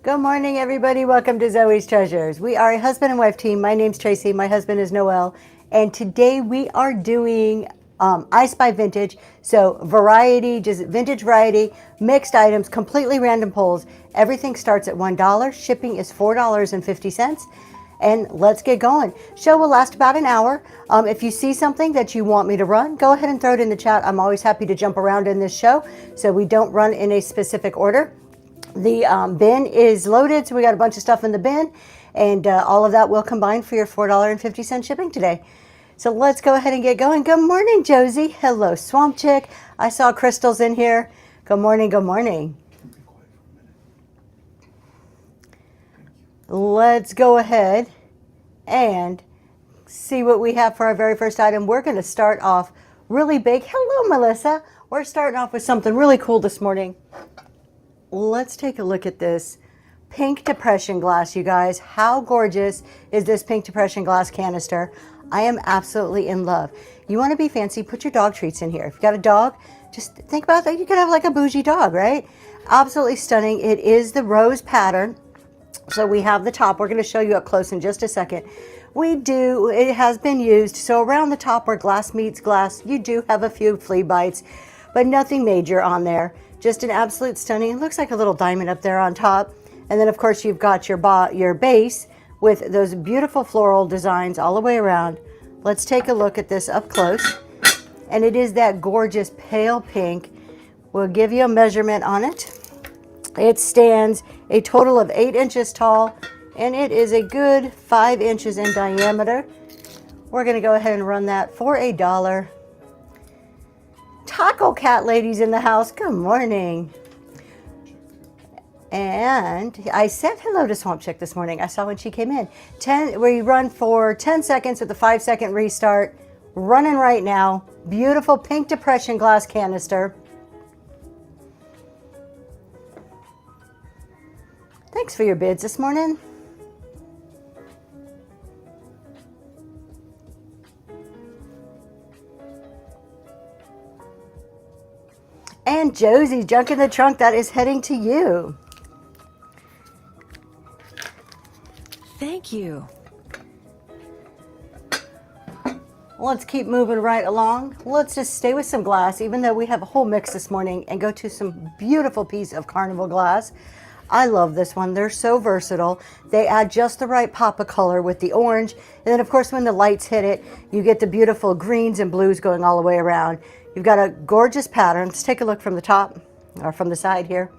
Good morning, everybody. Welcome to Zoe's Treasures. We are a husband and wife team. My name's Tracy. My husband is Noel. And today we are doing I Spy Vintage. So variety, just vintage variety, mixed items, completely random pulls. Everything starts at $1. Shipping is $4.50. And let's get going. Show will last about an hour. If you see something that you want me to run, go ahead and throw it in the chat. I'm always happy to jump around in this show, so we don't run in a specific order. The bin is loaded, so we got a bunch of stuff in the bin, and all of that will combine for your $4.50 shipping today. So let's go ahead and get going. Good morning, Josie. Hello, Swamp Chick. I saw Crystal's in here. Good morning, good morning. Let's go ahead and see what we have for our very first item. We're going to start off really big. Hello, Melissa. We're starting off with something really cool this morning. Let's take a look at this pink depression glass, you guys. How gorgeous is this pink depression glass canister? I am absolutely in love. You want to be fancy, put your dog treats in here. If you've got a dog, just think about that. You could have like a bougie dog, right? Absolutely stunning. It is the rose pattern. So we have the top. We're going to show you up close in just a second. It has been used. So around the top where glass meets glass, you do have a few flea bites, but nothing major on there. Just an absolute stunning. It looks like a little diamond up there on top. And then of course you've got your base with those beautiful floral designs all the way around. Let's take a look at this up close. And it is that gorgeous pale pink. We'll give you a measurement on it. It stands a total of 8 inches tall, and it is a good 5 inches in diameter. We're going to go ahead and run that for $1. Taco Cat ladies in the house, good morning. And I said hello to Swamp Chick this morning. I saw when she came in. We run for 10 seconds with a 5-second restart. Running right now. Beautiful pink depression glass canister. Thanks for your bids this morning. And Josie, junk in the trunk, that is heading to you. Thank you. Let's keep moving right along. Let's just stay with some glass, even though we have a whole mix this morning, and go to some beautiful piece of carnival glass. I love this one. They're so versatile. They add just the right pop of color with the orange. And then, of course, when the lights hit it, you get the beautiful greens and blues going all the way around. You've got a gorgeous pattern. Let's take a look from the top, or from the side here.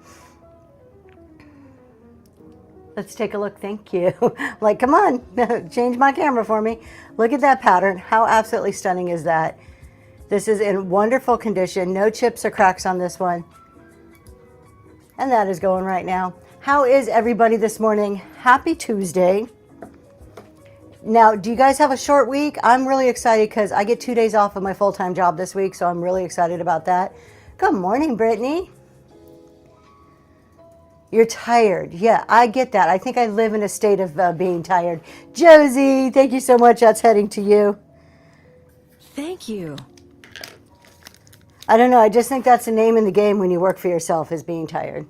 Let's take a look. Thank you. Like, come on, change my camera for me. Look at that pattern. How absolutely stunning is that? This is in wonderful condition. No chips or cracks on this one. And that is going right now. How is everybody this morning? Happy Tuesday. Now, do you guys have a short week? I'm really excited because I get 2 days off of my full-time job this week, so I'm really excited about that. Good morning, Brittany. You're tired. Yeah, I get that. I think I live in a state of being tired. Josie, thank you so much. That's heading to you. Thank you. I don't know. I just think that's the name in the game when you work for yourself, is being tired.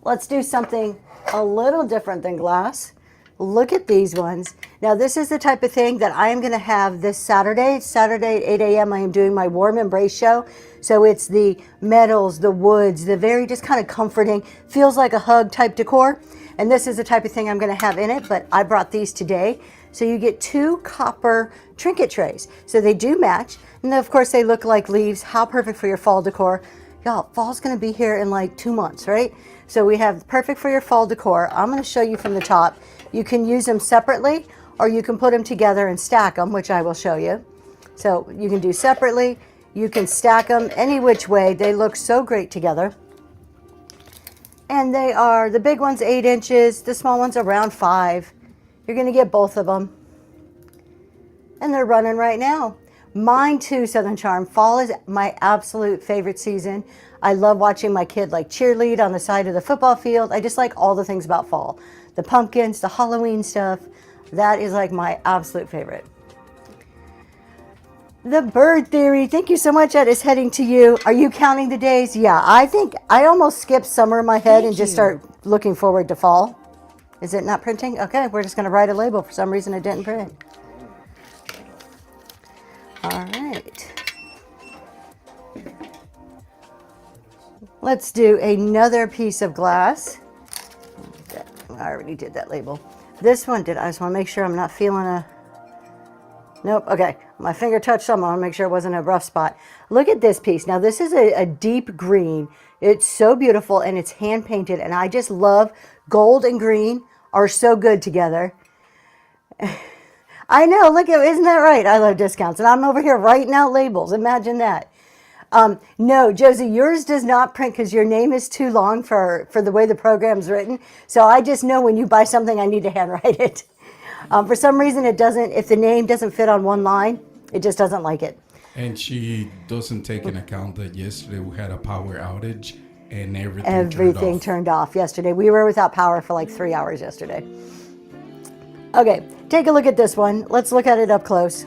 Let's do something a little different than glass. Look at these ones. Now, this is the type of thing that I am going to have this Saturday. Saturday at 8 a.m. I am doing my Warm Embrace show. So it's the metals, the woods, the very just kind of comforting, feels like a hug type decor. And this is the type of thing I'm going to have in it, but I brought these today. So you get 2 copper trinket trays. So they do match. And then, of course, they look like leaves. How perfect for your fall decor. Y'all, fall's going to be here in like 2 months, right? So we have perfect for your fall decor. I'm going to show you from the top. You can use them separately, or you can put them together and stack them, which I will show you. So you can do separately. You can stack them any which way. They look so great together. And they are, the big one's 8 inches, the small one's around 5. You're going to get both of them. And they're running right now. Mine too, Southern Charm. Fall is my absolute favorite season. I love watching my kid like cheerlead on the side of the football field. I just like all the things about fall. The pumpkins, the Halloween stuff. That is like my absolute favorite. The bird theory. Thank you so much. That is heading to you. Are you counting the days? Yeah, I think I almost skip summer in my head and just start looking forward to fall. Is it not printing? Okay, we're just going to write a label. For some reason, it didn't print. All right. Let's do another piece of glass. I already did that label. This one did. I just want to make sure I'm not feeling a... Nope. Okay. My finger touched something. I want to make sure it wasn't a rough spot. Look at this piece. Now, this is a deep green. It's so beautiful, and it's hand painted, and I just love gold and green are so good together. I know. Look at, isn't that right? I love discounts, and I'm over here writing out labels. Imagine that. No, Josie, yours does not print because your name is too long for the way the program's written. So I just know when you buy something, I need to handwrite it. For some reason, it doesn't, if the name doesn't fit on one line, it just doesn't like it. And she doesn't take into account that yesterday we had a power outage and everything turned off yesterday. We were without power for like 3 hours yesterday. Okay, take a look at this one. Let's look at it up close.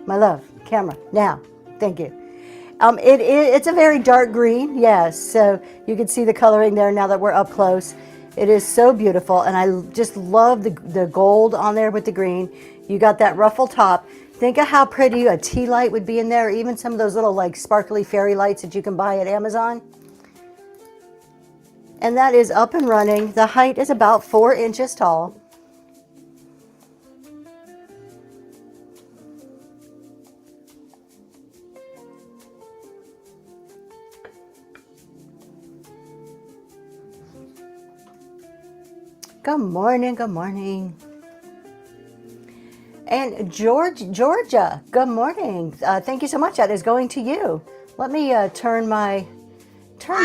My love, camera, now. Thank you. It's a very dark green, yes. So you can see the coloring there now that we're up close. It is so beautiful, and I just love the gold on there with the green. You got that ruffle top. Think of how pretty a tea light would be in there, even some of those little like sparkly fairy lights that you can buy at Amazon. And that is up and running. The height is about 4 inches tall. Good morning, good morning. And Georgia, good morning. Thank you so much. That is going to you. Let me turn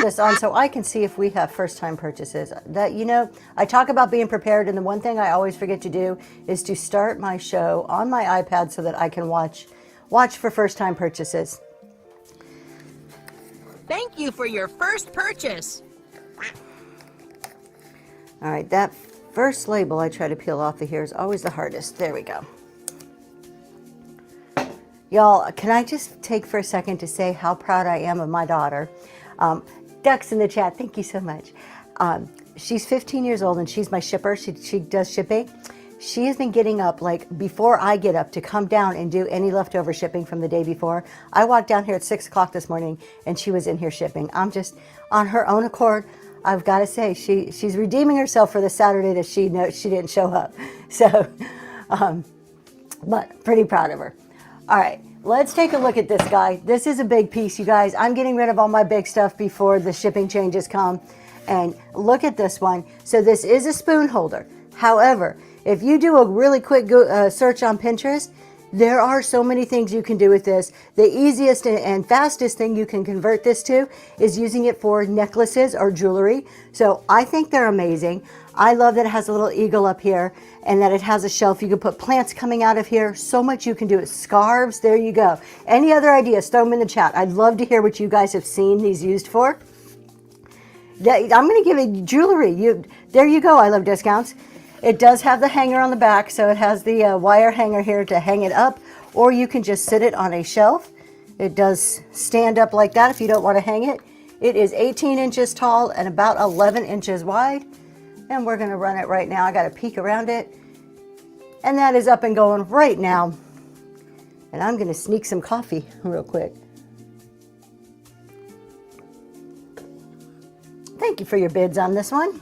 this on so I can see if we have first-time purchases. That, you know, I talk about being prepared, and the one thing I always forget to do is to start my show on my iPad so that I can watch for first-time purchases. Thank you for your first purchase. All right, that first label I try to peel off of here is always the hardest. There we go. Y'all, can I just take for a second to say how proud I am of my daughter? Ducks in the chat, thank you so much. She's 15 years old and she's my shipper. She does shipping. She has been getting up like before I get up to come down and do any leftover shipping from the day before. I walked down here at 6 o'clock this morning and she was in here shipping. I'm just on her own accord. I've got to say she's redeeming herself for the Saturday that she didn't show up. So, but pretty proud of her. All right, let's take a look at this guy. This is a big piece, you guys. I'm getting rid of all my big stuff before the shipping changes come. And look at this one. So this is a spoon holder. However, if you do a really quick search on Pinterest, there are so many things you can do with this. The easiest and fastest thing you can convert this to is using it for necklaces or jewelry. So I think they're amazing. I love that it has a little eagle up here and that it has a shelf. You can put plants coming out of here. So much you can do with scarves. There you go. Any other ideas, throw them in the chat. I'd love to hear what you guys have seen these used for. I'm going to give it jewelry. There you go. I love discounts. It does have the hanger on the back, so it has the wire hanger here to hang it up, or you can just sit it on a shelf. It does stand up like that if you don't want to hang it. It is 18 inches tall and about 11 inches wide, and we're going to run it right now. I got to peek around it, and that is up and going right now. And I'm going to sneak some coffee real quick. Thank you for your bids on this one.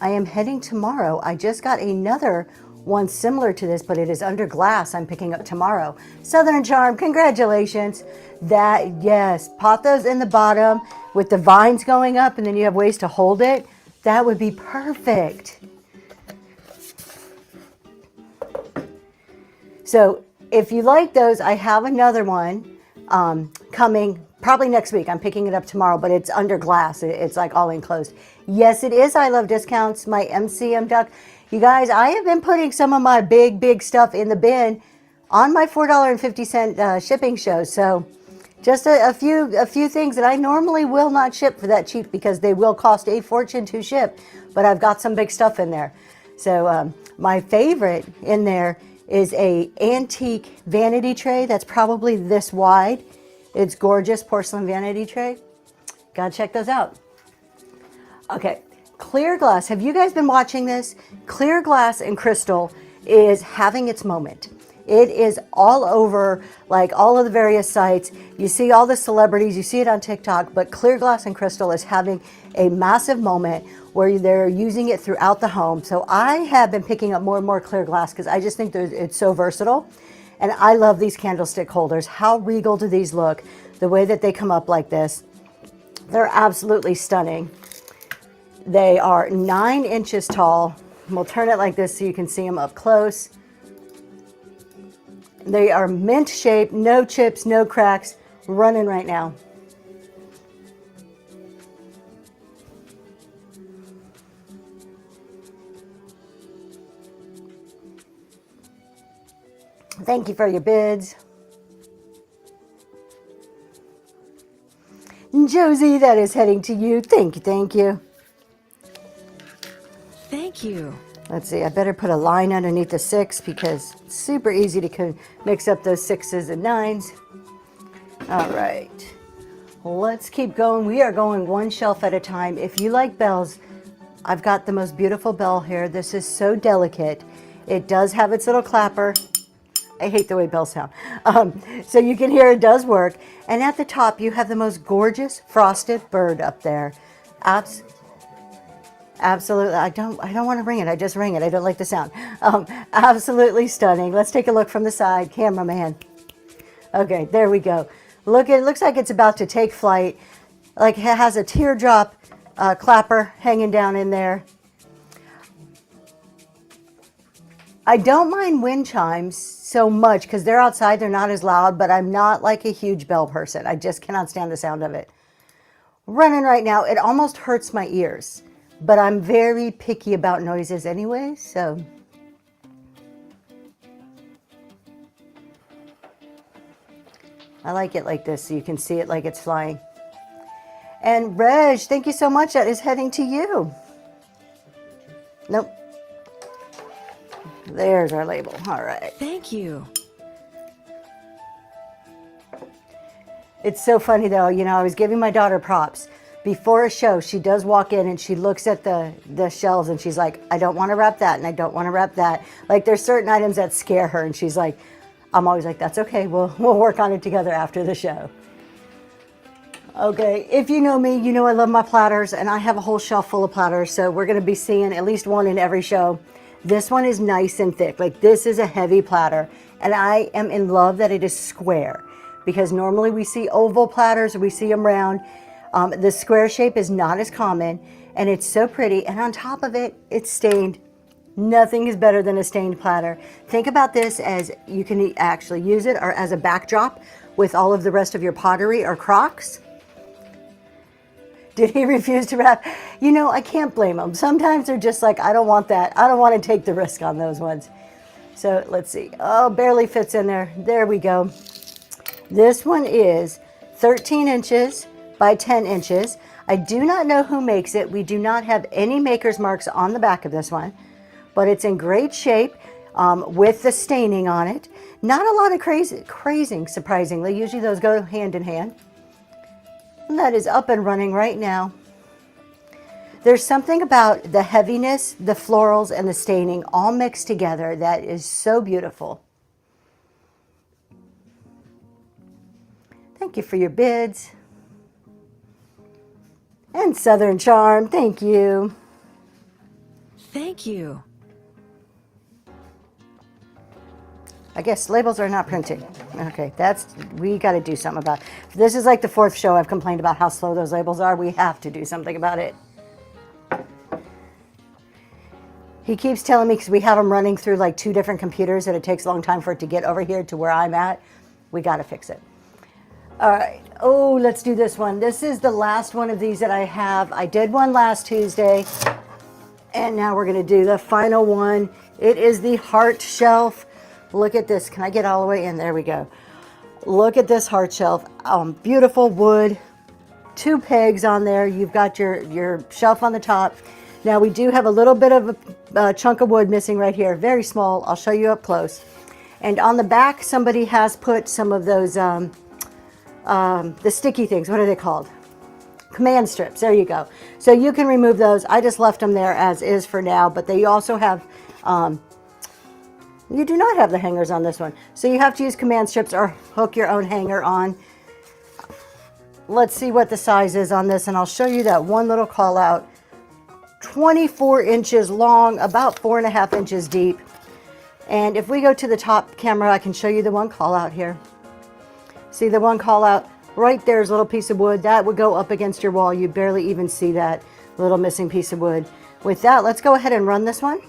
I am heading tomorrow. I just got another one similar to this, but it is under glass. I'm picking up tomorrow. Southern Charm, congratulations. That, yes, pothos in the bottom with the vines going up, and then you have ways to hold it. That would be perfect. So if you like those, I have another one coming probably next week. I'm picking it up tomorrow, but it's under glass. It's like all enclosed. Yes, it is. I love discounts. My MCM duck. You guys, I have been putting some of my big stuff in the bin on my $4.50 shipping show. So just a few things that I normally will not ship for that cheap because they will cost a fortune to ship. But I've got some big stuff in there. So my favorite in there is a antique vanity tray that's probably this wide. It's gorgeous porcelain vanity tray. Gotta check those out. Okay, clear glass. Have you guys been watching this? Clear glass and crystal is having its moment. It is all over, like all of the various sites. You see all the celebrities, you see it on TikTok, but clear glass and crystal is having a massive moment where they're using it throughout the home. So I have been picking up more and more clear glass because I just think it's so versatile. And I love these candlestick holders. How regal do these look? The way that they come up like this. They're absolutely stunning. They are 9 inches tall. We'll turn it like this so you can see them up close. They are mint shaped, no chips, no cracks, running right now. Thank you for your bids. Josie, that is heading to you. Thank you, thank you. Thank you. Let's see, I better put a line underneath the 6 because it's super easy to mix up those 6s and 9s. All right, let's keep going. We are going one shelf at a time. If you like bells, I've got the most beautiful bell here. This is so delicate. It does have its little clapper. I hate the way bells sound. So you can hear it does work. And at the top, you have the most gorgeous frosted bird up there. Absolutely. I don't want to ring it. I just ring it. I don't like the sound. Absolutely stunning. Let's take a look from the side. Cameraman. Okay, there we go. Look, it looks like it's about to take flight. Like it has a teardrop clapper hanging down in there. I don't mind wind chimes so much because they're outside, they're not as loud, but I'm not like a huge bell person. I just cannot stand the sound of it. Running right now, it almost hurts my ears, but I'm very picky about noises anyway, so. I like it like this so you can see it like it's flying. And Reg, thank you so much. That is heading to you. Nope. There's our label. All right. Thank you. It's so funny though. You know, I was giving my daughter props. Before a show, she does walk in and she looks at the shelves and she's like, I don't want to wrap that and I don't want to wrap that. Like there's certain items that scare her and she's like, I'm always like, that's okay. We'll work on it together after the show. Okay, if you know me, you know I love my platters and I have a whole shelf full of platters. So we're going to be seeing at least one in every show. This one is nice and thick. Like this is a heavy platter and I am in love that it is square because normally we see oval platters or we see them round. The square shape is not as common and it's so pretty. And on top of it, it's stained. Nothing is better than a stained platter. Think about this as you can actually use it or as a backdrop with all of the rest of your pottery or crocks. Did he refuse to wrap? You know, I can't blame them. Sometimes they're just like, I don't want that. I don't want to take the risk on those ones. So let's see. Oh, barely fits in there. There we go. This one is 13 inches by 10 inches. I do not know who makes it. We do not have any maker's marks on the back of this one, but it's in great shape with the staining on it. Not a lot of crazing, surprisingly. Usually those go hand in hand. And that is up and running right now. There's something about the heaviness, the florals, and the staining all mixed together that is so beautiful. Thank you for your bids. And Southern Charm, thank you. Thank you. I guess labels are not printing. Okay, we got to do something about it. This is like the 4th show I've complained about how slow those labels are. We have to do something about it. He keeps telling me because we have them running through like 2 different computers that it takes a long time for it to get over here to where I'm at. We got to fix it. All right. Oh, let's do this one. This is the last one of these that I have. I did one last Tuesday, and now we're going to do the final one. It is the heart shelf. Look at this. Can I get all the way in? There we go. Look at this heart shelf. Beautiful wood. 2 pegs on there. You've got your shelf on the top. Now we do have a little bit of chunk of wood missing right here. Very small. I'll show you up close. And on the back, somebody has put some of those, the sticky things. What are they called? Command strips. There you go. So you can remove those. I just left them there as is for now, but they also have, you do not have the hangers on this one. So you have to use command strips or hook your own hanger on. Let's see what the size is on this, and I'll show you that one little call out. 24 inches long, about 4.5 inches deep. And if we go to the top camera, I can show you the one call out here. See the one call out? Right there's a little piece of wood. That would go up against your wall. You barely even see that little missing piece of wood. With that, let's go ahead and run this one.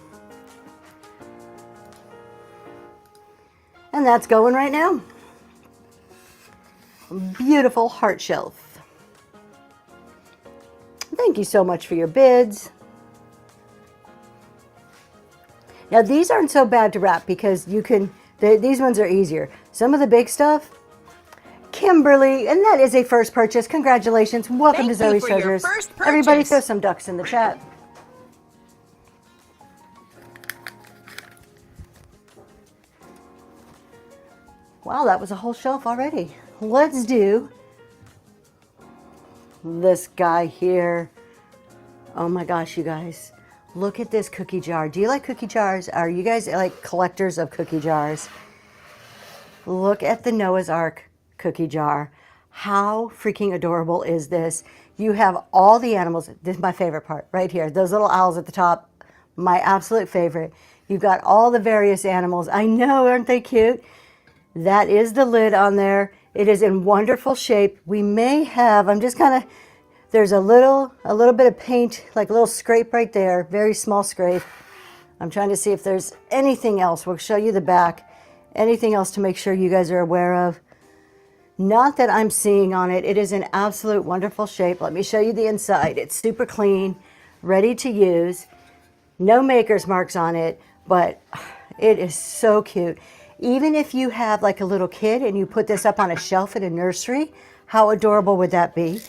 And that's going right now. Beautiful heart shelf. Thank you so much for your bids. Now these aren't so bad to wrap because you can, these ones are easier. Some of the big stuff, Kimberly, and that is a first purchase. Congratulations. Welcome to Zoe's Treasures. Everybody throw some ducks in the chat. Wow, that was a whole shelf already. Let's do this guy here. Oh my gosh, you guys. Look at this cookie jar. Do you like cookie jars? Are you guys like collectors of cookie jars? Look at the Noah's Ark cookie jar. How freaking adorable is this? You have all the animals. This is my favorite part right here. Those little owls at the top, my absolute favorite. You've got all the various animals. I know, aren't they cute? That is the lid on there. It is in wonderful shape. We may have, I'm just kind of, there's a little bit of paint, like a little scrape right there, very small scrape. I'm trying to see if there's anything else. We'll show you the back. Anything else to make sure you guys are aware of. Not that I'm seeing on it. It is in absolute wonderful shape. Let me show you the inside. It's super clean, ready to use. No maker's marks on it, but it is so cute. Even if you have like a little kid and you put this up on a shelf in a nursery, how adorable would that be?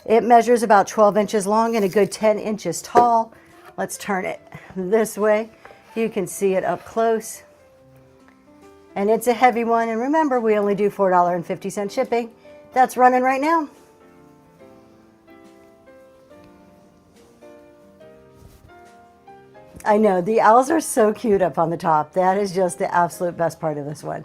It measures about 12 inches long and a good 10 inches tall. Let's turn it this way. You can see it up close. And it's a heavy one. And remember, we only do $4.50 shipping. That's running right now. I know, the owls are so cute up on the top. That is just the absolute best part of this one.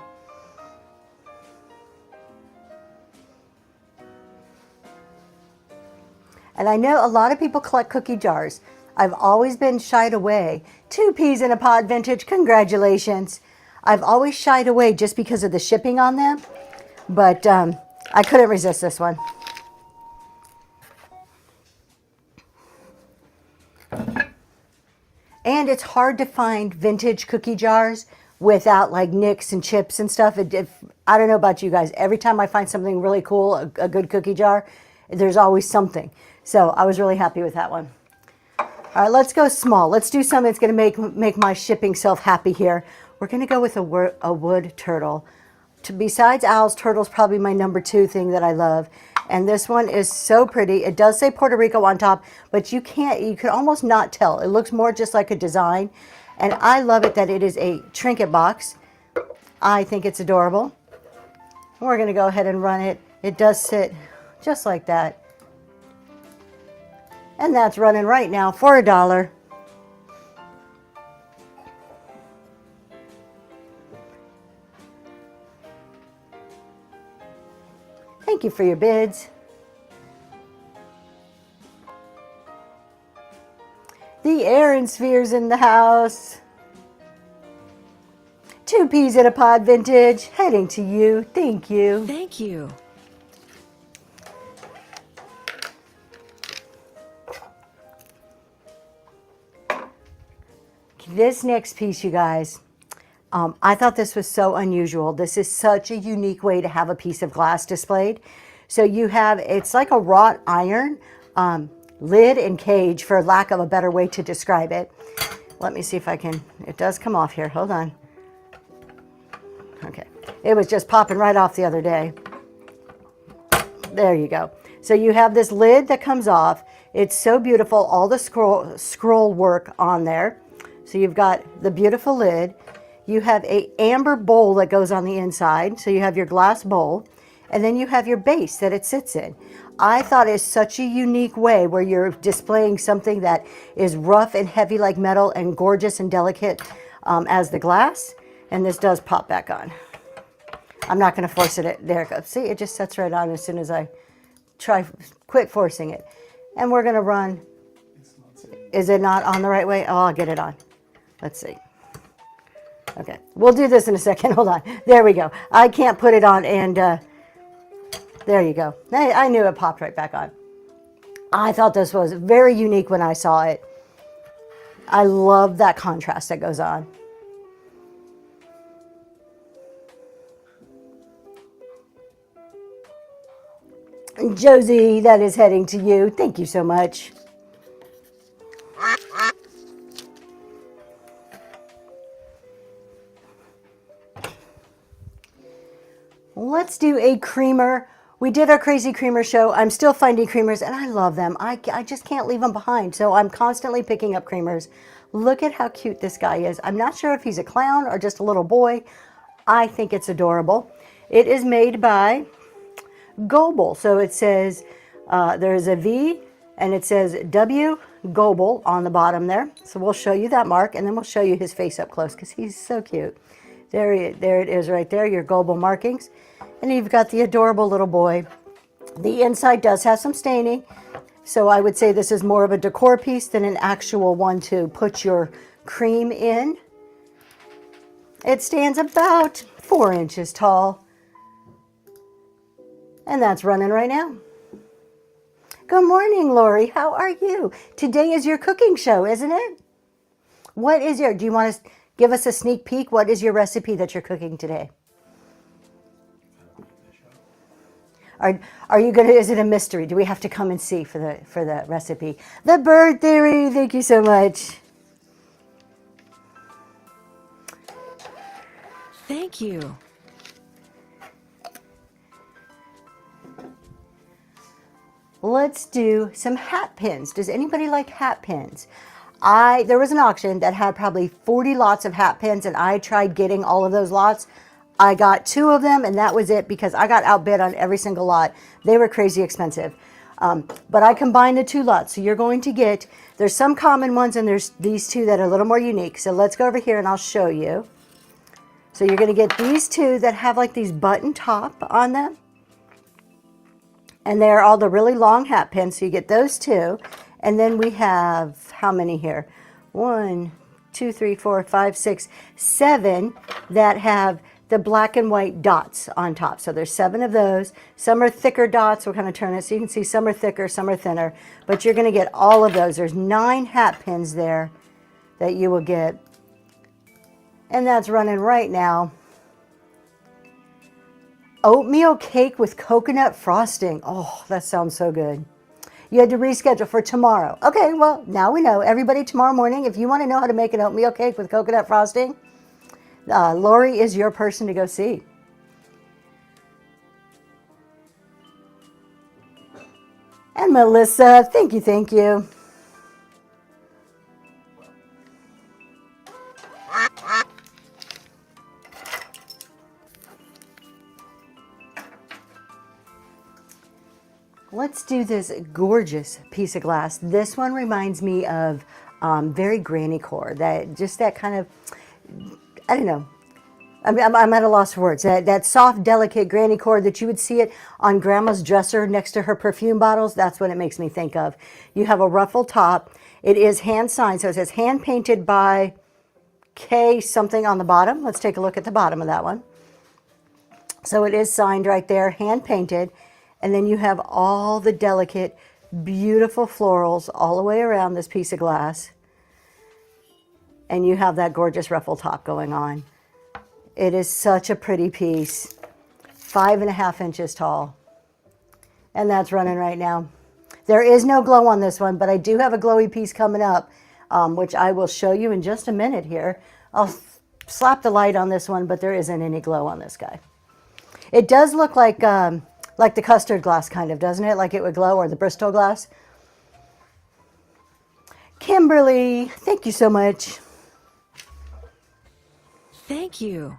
And I know a lot of people collect cookie jars. I've always been shied away. 2 peas in a pod vintage, congratulations. I've always shied away just because of the shipping on them. But I couldn't resist this one. And it's hard to find vintage cookie jars without like nicks and chips and stuff. I don't know about you guys. Every time I find something really cool, a good cookie jar, there's always something. So I was really happy with that one. All right, let's go small. Let's do something that's going to make my shipping self happy here. We're going to go with a wood turtle. Besides owls, turtle's probably my number 2 thing that I love. And this one is so pretty. It does say Puerto Rico on top, but you can almost not tell. It looks more just like a design. And I love it that it is a trinket box. I think it's adorable. We're going to go ahead and run it. It does sit just like that. And that's running right now for $1. Thank you for your bids. The Aaron Spheres in the house. 2 peas in a pod vintage, heading to you. Thank you. Thank you. This next piece, you guys, I thought this was so unusual. This is such a unique way to have a piece of glass displayed. So you have, it's like a wrought iron lid and cage, for lack of a better way to describe it. Let me see if I can, it does come off here. Hold on. Okay. It was just popping right off the other day. There you go. So you have this lid that comes off. It's so beautiful. All the scroll work on there. So you've got the beautiful lid. You have a amber bowl that goes on the inside. So you have your glass bowl, and then you have your base that it sits in. I thought it's such a unique way where you're displaying something that is rough and heavy like metal and gorgeous and delicate as the glass. And this does pop back on. I'm not going to force it. There it goes. See, it just sets right on as soon as I quit forcing it. And we're going to run. Is it not on the right way? Oh, I'll get it on. Let's see. Okay, we'll do this in a second. Hold on. There we go. I can't put it on, and there you go. I knew it popped right back on. I thought this was very unique when I saw it. I love that contrast that goes on. Josie, that is heading to you. Thank you so much. Let's do a creamer. We did our crazy creamer show. I'm still finding creamers, and I love them. I just can't leave them behind, so I'm constantly picking up creamers. Look at how cute this guy is. I'm not sure if he's a clown or just a little boy. I think it's adorable. It is made by Goebel. So it says there's a V, and it says W Goebel on the bottom there. So we'll show you that mark, and then we'll show you his face up close because he's so cute. There it is right there, your Goebel markings. And you've got the adorable little boy. The inside does have some staining, so I would say this is more of a decor piece than an actual one to put your cream in. It stands about 4 inches tall. And that's running right now. Good morning, Lori. How are you? Today is your cooking show, isn't it? What is do you want to give us a sneak peek? What is your recipe that you're cooking today? Are you gonna? Is it a mystery? Do we have to come and see for the recipe? The bird theory. Thank you so much. Thank you. Let's do some hat pins. Does anybody like hat pins? There was an auction that had probably 40 lots of hat pins, and I tried getting all of those lots. I got 2 of them, and that was it because I got outbid on every single lot. They were crazy expensive. But I combined the 2 lots. So you're going to get, there's some common ones, and there's these 2 that are a little more unique. So let's go over here, and I'll show you. So you're going to get these 2 that have like these button top on them. And they're all the really long hat pins. So you get those 2. And then we have, how many here? 1, 2, 3, 4, 5, 6, 7 that have the black and white dots on top. So there's 7 of those. Some are thicker dots. We'll kind of turn it so you can see some are thicker, some are thinner. But you're going to get all of those. There's 9 hat pins there that you will get. And that's running right now. Oatmeal cake with coconut frosting. Oh, that sounds so good. You had to reschedule for tomorrow. Okay, well, now we know. Everybody, tomorrow morning, if you want to know how to make an oatmeal cake with coconut frosting, Lori is your person to go see. And Melissa, thank you, thank you. Let's do this gorgeous piece of glass. This one reminds me of very granny core. That kind of, I don't know. I'm at a loss for words. That soft, delicate granny core that you would see it on grandma's dresser next to her perfume bottles. That's what it makes me think of. You have a ruffled top. It is hand signed, so it says hand painted by K something on the bottom. Let's take a look at the bottom of that one. So it is signed right there, hand painted. And then you have all the delicate, beautiful florals all the way around this piece of glass. And you have that gorgeous ruffle top going on. It is such a pretty piece. 5.5 inches tall. And that's running right now. There is no glow on this one, but I do have a glowy piece coming up, which I will show you in just a minute here. I'll slap the light on this one, but there isn't any glow on this guy. It does look like the custard glass kind of, doesn't it? Like it would glow, or the Bristol glass. Kimberly, thank you so much. Thank you.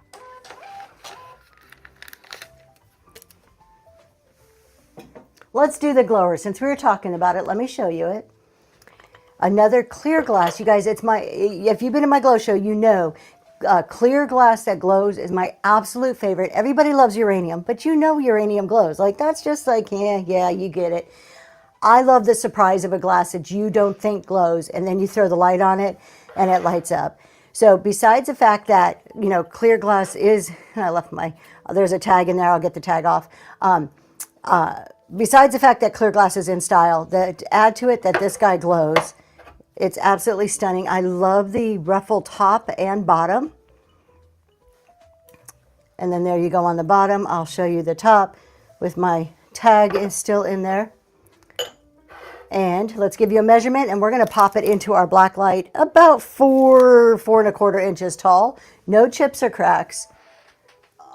Let's do the glower. Since we were talking about it, let me show you it. Another clear glass. You guys, if you've been in my glow show, you know clear glass that glows is my absolute favorite. Everybody loves uranium, but you know uranium glows. Like, that's just like, yeah, you get it. I love the surprise of a glass that you don't think glows, and then you throw the light on it and it lights up. So besides the fact that, clear glass is, I left there's a tag in there, I'll get the tag off. Besides the fact that clear glass is in style, add to it that this guy glows. It's absolutely stunning. I love the ruffled top and bottom. And then there you go on the bottom. I'll show you the top with my tag is still in there. And let's give you a measurement, and we're going to pop it into our black light about 4.25 inches tall. No chips or cracks.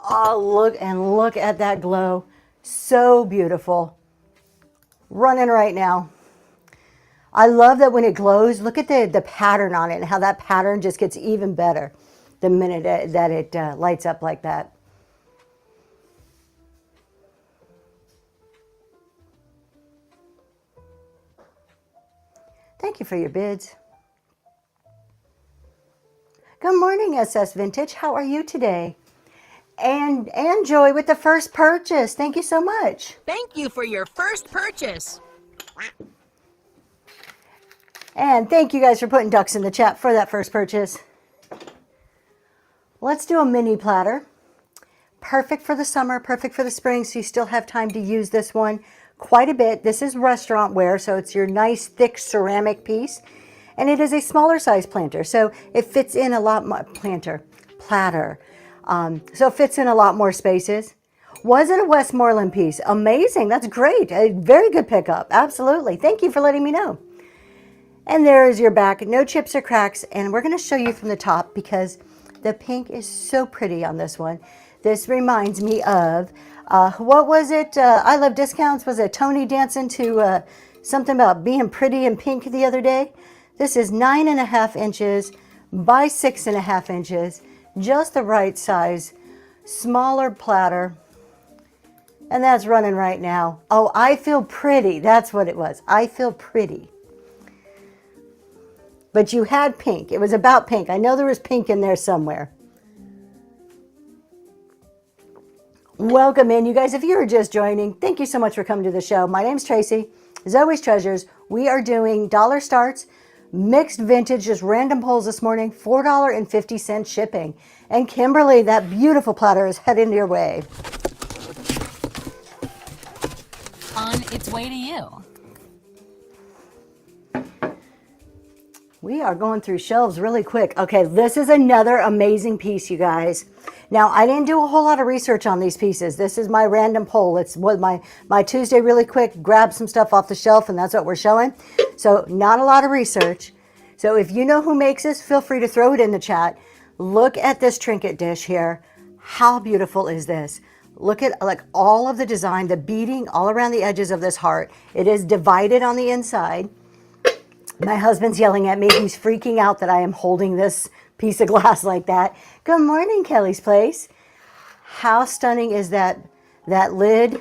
Oh, look at that glow. So beautiful. Running right now. I love that when it glows, look at the pattern on it and how that pattern just gets even better the minute that it lights up like that. Thank you for your bids. Good morning, SS Vintage. How are you today? And Joy with the first purchase. Thank you so much. Thank you for your first purchase. And thank you guys for putting ducks in the chat for that first purchase. Let's do a mini platter. Perfect for the summer, perfect for the spring, so you still have time to use this one quite a bit. This is restaurant ware, so it's your nice thick ceramic piece. And it is a smaller size planter, so it fits in a lot more, platter. So it fits in a lot more spaces. Was it a Westmoreland piece? Amazing, that's great. A very good pickup, absolutely. Thank you for letting me know. And there is your back, no chips or cracks. And we're gonna show you from the top because the pink is so pretty on this one. This reminds me of, what was it? I Love Discounts. Was it Tony dancing to something about being pretty in pink the other day? This is 9.5 inches by 6.5 inches. Just the right size, smaller platter. And that's running right now. Oh, I feel pretty. That's what it was. I feel pretty. But you had pink. It was about pink. I know there was pink in there somewhere. Welcome in, you guys. If you were just joining, thank you so much for coming to the show. My name's Tracy. Zoe's Treasures. We are doing dollar starts, mixed vintage, just random pulls this morning, $4.50 shipping. And Kimberly, that beautiful platter is heading your way. On its way to you. We are going through shelves really quick. Okay, this is another amazing piece, you guys. Now, I didn't do a whole lot of research on these pieces. This is my random poll. It's what my Tuesday really quick, grab some stuff off the shelf, and that's what we're showing. So not a lot of research. So if you know who makes this, feel free to throw it in the chat. Look at this trinket dish here. How beautiful is this? Look at like all of the design, the beading all around the edges of this heart. It is divided on the inside. My husband's yelling at me. He's freaking out that I am holding this piece of glass like that. Good morning, Kelly's Place. How stunning is that lid?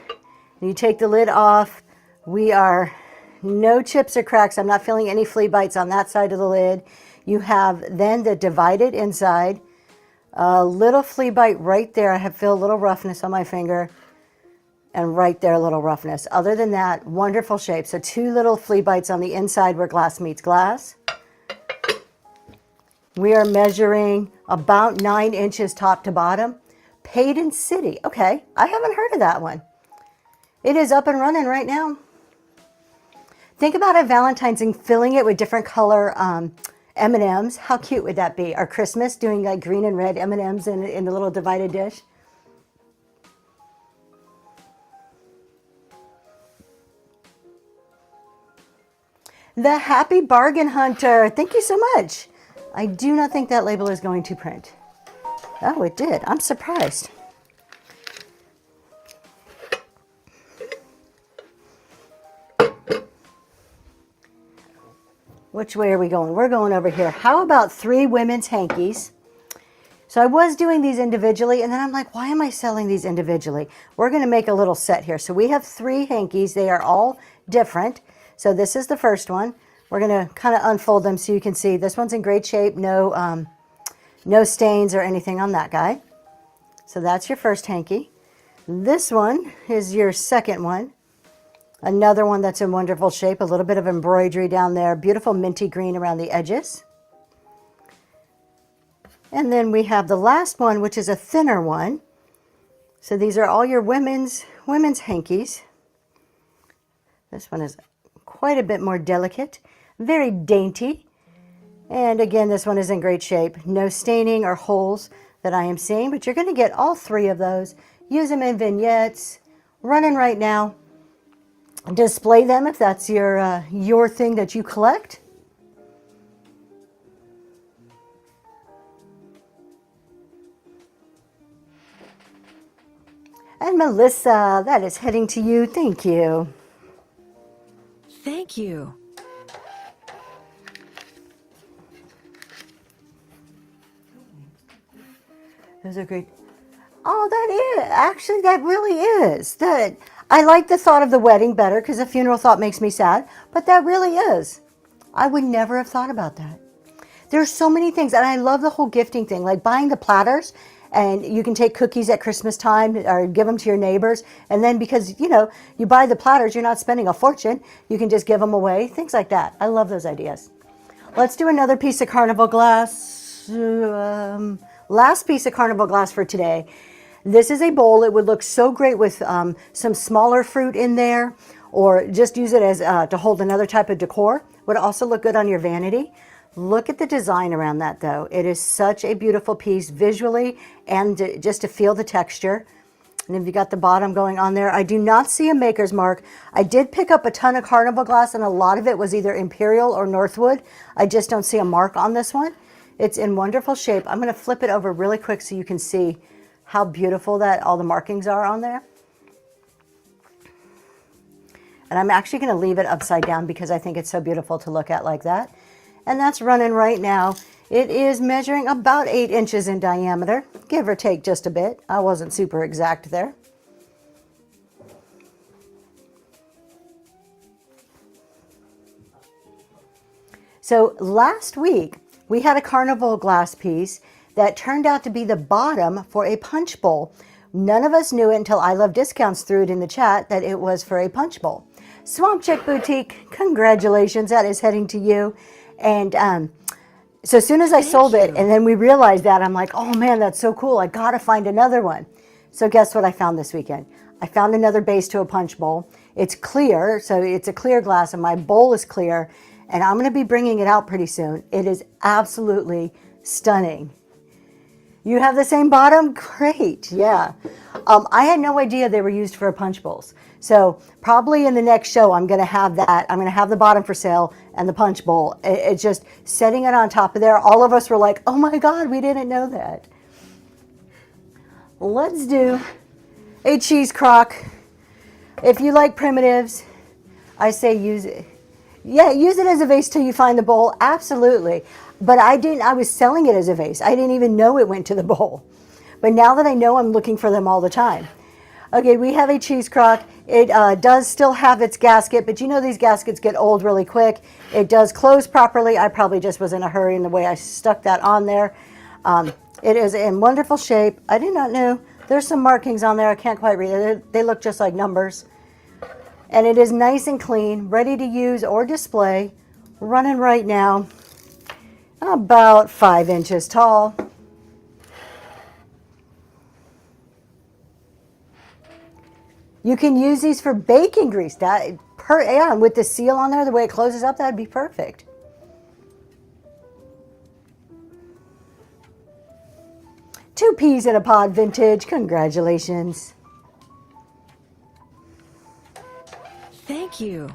You take the lid off. We are no chips or cracks. I'm not feeling any flea bites on that side of the lid. You have then the divided inside. A little flea bite right there. I feel a little roughness on my finger. And right there, a little roughness. Other than that, wonderful shape. So 2 little flea bites on the inside where glass meets glass. We are measuring about 9 inches top to bottom. Paden City. Okay, I haven't heard of that one. It is up and running right now. Think about a Valentine's and filling it with different color M&Ms. How cute would that be? Or Christmas, doing like green and red M&Ms in the little divided dish. The Happy Bargain Hunter. Thank you so much. I do not think that label is going to print. Oh, it did. I'm surprised. Which way are we going? We're going over here. How about 3 women's hankies? So I was doing these individually, and then I'm like, why am I selling these individually? We're going to make a little set here. So we have 3 hankies. They are all different. So this is the first one. We're going to kind of unfold them so you can see. This one's in great shape. No stains or anything on that guy. So that's your first hanky. This one is your second one. Another one that's in wonderful shape. A little bit of embroidery down there. Beautiful minty green around the edges. And then we have the last one, which is a thinner one. So these are all your women's hankies. This one is quite a bit more delicate, very dainty. And again, this one is in great shape. No staining or holes that I am seeing, but you're going to get all 3 of those. Use them in vignettes, running right now. Display them if that's your thing that you collect. And Melissa, that is heading to you. Thank you. Thank you. Those are great. Oh, that is. Actually, that really is. That I like the thought of the wedding better because the funeral thought makes me sad, but that really is. I would never have thought about that. There's so many things, and I love the whole gifting thing, like buying the platters, and you can take cookies at Christmas time or give them to your neighbors, and then because, you buy the platters, you're not spending a fortune, you can just give them away, things like that. I love those ideas. Let's do another piece of carnival glass. Last piece of carnival glass for today. This is a bowl. It would look so great with some smaller fruit in there, or just use it as to hold another type of decor. Would also look good on your vanity. Look at the design around that though. It is such a beautiful piece visually and just to feel the texture. And if you got the bottom going on there, I do not see a maker's mark. I did pick up a ton of carnival glass and a lot of it was either Imperial or Northwood. I just don't see a mark on this one. It's in wonderful shape. I'm going to flip it over really quick so you can see how beautiful that all the markings are on there. And I'm actually going to leave it upside down because I think it's so beautiful to look at like that. And that's running right now. It is measuring about 8 inches in diameter, give or take just a bit. I wasn't super exact there. So last week, we had a carnival glass piece that turned out to be the bottom for a punch bowl. None of us knew it until I Love Discounts threw it in the chat that it was for a punch bowl. Swamp Chick Boutique, congratulations, that is heading to you. And so as soon as I sold it, and then we realized that, I'm like, oh man, that's so cool. I gotta find another one. So guess what I found this weekend? I found another base to a punch bowl. It's clear, so it's a clear glass, and my bowl is clear, and I'm gonna be bringing it out pretty soon. It is absolutely stunning. You have the same bottom? Great, yeah. I had no idea they were used for punch bowls. So probably in the next show, I'm going to have that. I'm going to have the bottom for sale and the punch bowl. It's just setting it on top of there. All of us were like, oh my God, we didn't know that. Let's do a cheese crock. If you like primitives, I say use it. Yeah, use it as a vase till you find the bowl. Absolutely. But I was selling it as a vase. I didn't even know it went to the bowl. But now that I know, I'm looking for them all the time. Okay, we have a cheese crock. It does still have its gasket, but you know these gaskets get old really quick. It does close properly. I probably just was in a hurry in the way I stuck that on there. It is in wonderful shape. I did not know. There's some markings on there. I can't quite read it. They look just like numbers. And it is nice and clean, ready to use or display. Running right now. About 5 inches tall. You can use these for baking grease. Yeah, with the seal on there, the way it closes up, that'd be perfect. Two peas in a pod vintage. Congratulations. Thank you.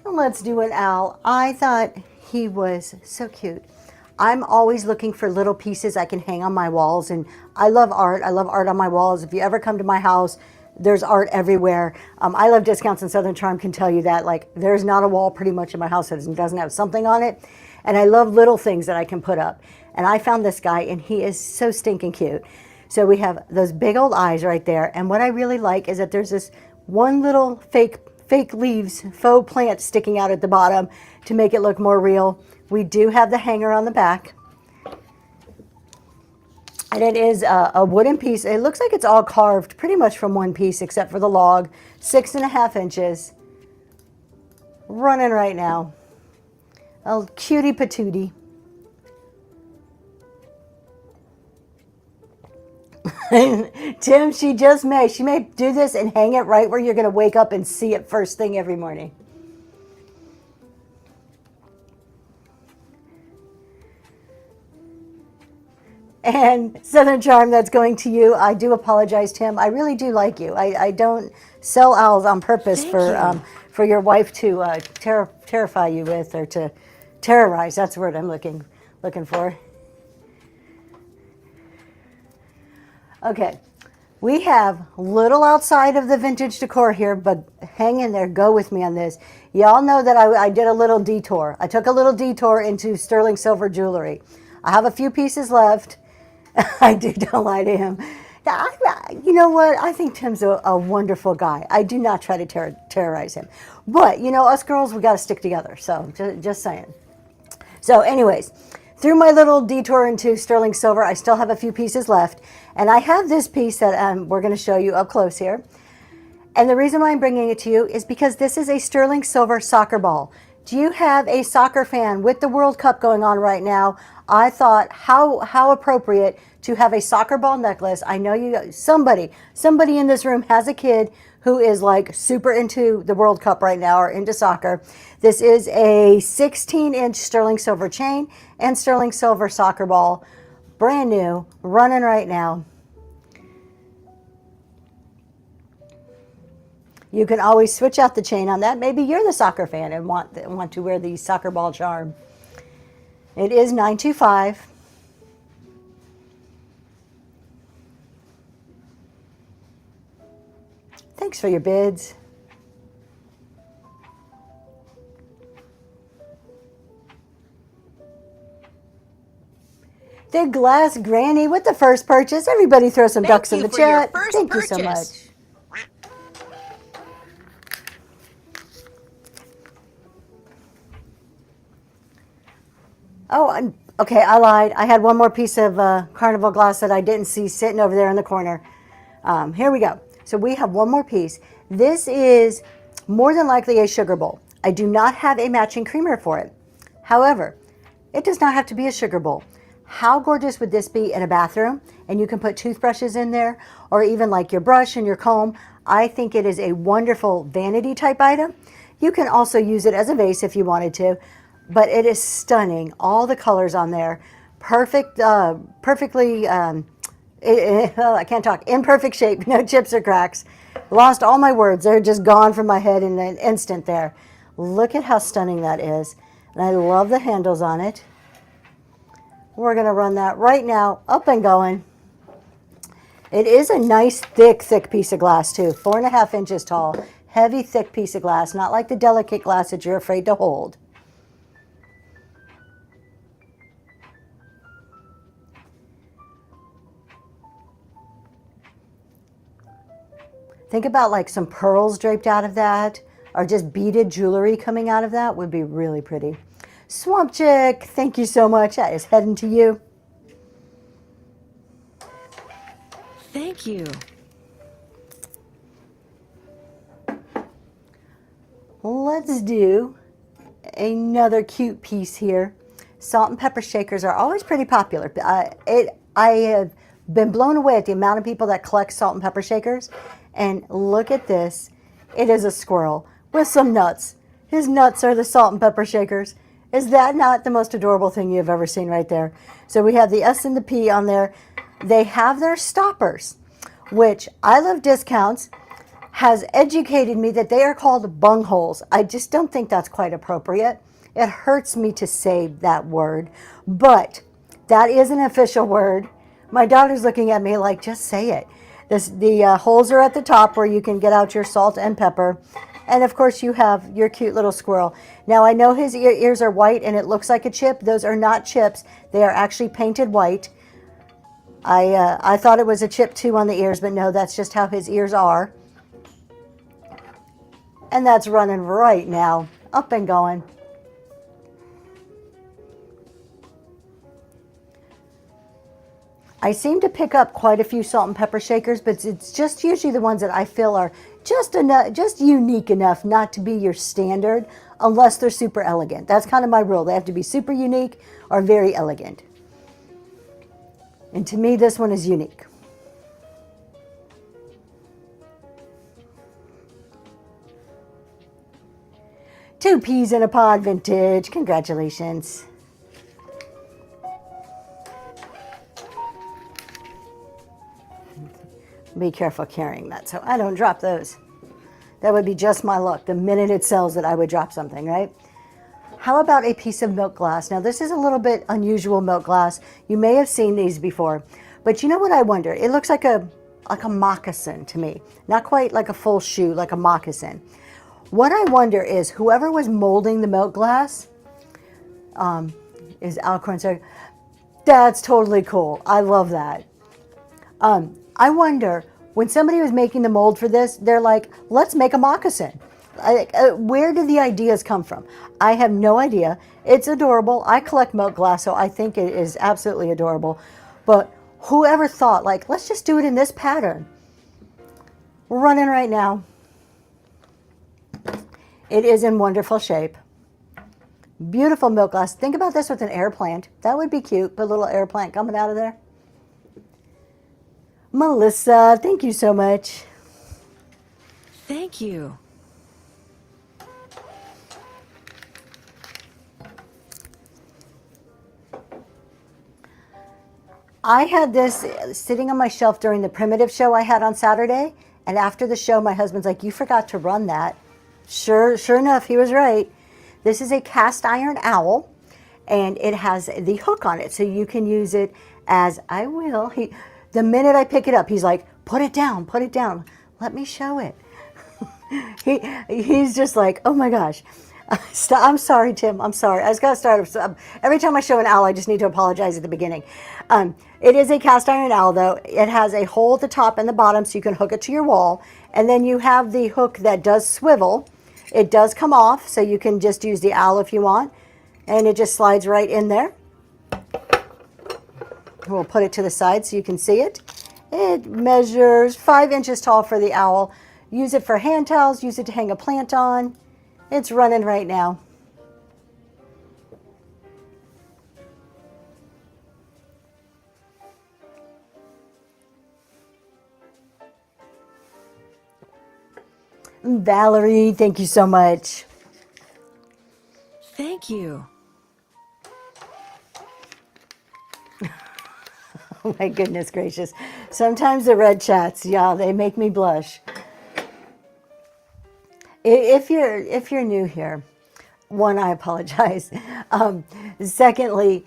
Let's do an owl. I thought he was so cute. I'm always looking for little pieces I can hang on my walls, and I love art. I love art on my walls. If you ever come to my house, There's art everywhere. I Love Discounts and Southern Charm can tell you that. Like, there's not a wall pretty much in my house that doesn't have something on it. And I love little things that I can put up. And I found this guy, and he is so stinking cute. So we have those big old eyes right there. And what I really like is that there's this one little fake leaves, faux plant sticking out at the bottom to make it look more real. We do have the hanger on the back. And it is a wooden piece. It looks like it's all carved pretty much from one piece except for the log. 6.5 inches. Running right now. A cutie patootie. Tim, she may do this and hang it right where you're going to wake up and see it first thing every morning. And Southern Charm, that's going to you. I do apologize, Tim. I really do like you. I don't sell owls on purpose for your wife to terrify you with, or to terrorize. That's the word I'm looking for. Okay, we have little outside of the vintage decor here, but hang in there. Go with me on this. Y'all know that I did a little detour. I took a little detour into sterling silver jewelry. I have a few pieces left. Don't lie to him. You know what? I think Tim's a wonderful guy. I do not try to terrorize him. But, us girls, we got to stick together. So, just saying. So, anyways, through my little detour into sterling silver, I still have a few pieces left. And I have this piece that we're going to show you up close here. And the reason why I'm bringing it to you is because this is a sterling silver soccer ball. Do you have a soccer fan? With the World Cup going on right now, I thought how appropriate to have a soccer ball necklace. I know somebody in this room has a kid who is like super into the World Cup right now, or into soccer. This is a 16-inch sterling silver chain and sterling silver soccer ball, brand new, running right now. You can always switch out the chain on that. Maybe you're the soccer fan and want to wear the soccer ball charm. It is $925. Thanks for your bids. The Glass Granny with the first purchase. Everybody throw some ducks in the chat. Thank you so much. Oh, okay, I lied. I had one more piece of carnival glass that I didn't see sitting over there in the corner. Here we go. So we have one more piece. This is more than likely a sugar bowl. I do not have a matching creamer for it. However, it does not have to be a sugar bowl. How gorgeous would this be in a bathroom? And you can put toothbrushes in there, or even like your brush and your comb. I think it is a wonderful vanity type item. You can also use it as a vase if you wanted to. But it is stunning. All the colors on there. Perfectly, I can't talk, in perfect shape, no chips or cracks. Lost all my words. They're just gone from my head in an instant there. Look at how stunning that is. And I love the handles on it. We're going to run that right now, up and going. It is a nice, thick piece of glass too. 4.5 inches tall. Heavy, thick piece of glass. Not like the delicate glass that you're afraid to hold. Think about like some pearls draped out of that, or just beaded jewelry coming out of that would be really pretty. Swamp Chick, thank you so much. That is heading to you. Thank you. Let's do another cute piece here. Salt and pepper shakers are always pretty popular. I have been blown away at the amount of people that collect salt and pepper shakers. And look at this. It is a squirrel with some nuts. His nuts are the salt and pepper shakers. Is that not the most adorable thing you've ever seen right there? So we have the S and the P on there. They have their stoppers, which I Love Discounts has educated me that they are called bungholes. I just don't think that's quite appropriate. It hurts me to say that word, but that is an official word. My daughter's looking at me like, just say it. The holes are at the top where you can get out your salt and pepper. And of course you have your cute little squirrel. Now I know his ears are white and it looks like a chip. Those are not chips. They are actually painted white. I thought it was a chip too on the ears, but no, that's just how his ears are. And that's running right now, up and going. I seem to pick up quite a few salt and pepper shakers, but it's just usually the ones that I feel are just enough, just unique enough not to be your standard unless they're super elegant. That's kind of my rule. They have to be super unique or very elegant. And to me, this one is unique. Two peas in a pod vintage. Congratulations. Be careful carrying that so I don't drop those. That would be just my luck. The minute it sells that I would drop something, right? How about a piece of milk glass? Now this is a little bit unusual milk glass. You may have seen these before, but you know what I wonder? It looks like a moccasin to me. Not quite like a full shoe, like a moccasin. What I wonder is whoever was molding the milk glass, is Alcorn saying, that's totally cool. I love that. I wonder, when somebody was making the mold for this, they're like, let's make a moccasin. Where did the ideas come from? I have no idea. It's adorable. I collect milk glass, so I think it is absolutely adorable. But whoever thought, like, let's just do it in this pattern. We're running right now. It is in wonderful shape. Beautiful milk glass. Think about this with an air plant. That would be cute. Put a little air plant coming out of there. Melissa, thank you so much. Thank you. I had this sitting on my shelf during the primitive show I had on Saturday. And after the show, my husband's like, you forgot to run that. Sure enough, he was right. This is a cast iron owl, and it has the hook on it. So you can use it as, I will. The minute I pick it up, he's like, put it down, put it down. Let me show it. He's just like, oh my gosh. I'm sorry, Tim. I'm sorry. I just got to start. Every time I show an owl, I just need to apologize at the beginning. It is a cast iron owl, though. It has a hole at the top and the bottom, so you can hook it to your wall. And then you have the hook that does swivel. It does come off, so you can just use the owl if you want. And it just slides right in there. We'll put it to the side so you can see it. It measures 5 inches tall for the owl. Use it for hand towels. Use it to hang a plant on. It's running right now. Valerie, thank you so much. Thank you. Oh my goodness gracious. Sometimes the red chats, yeah, they make me blush. If you're new here, one, I apologize. Secondly,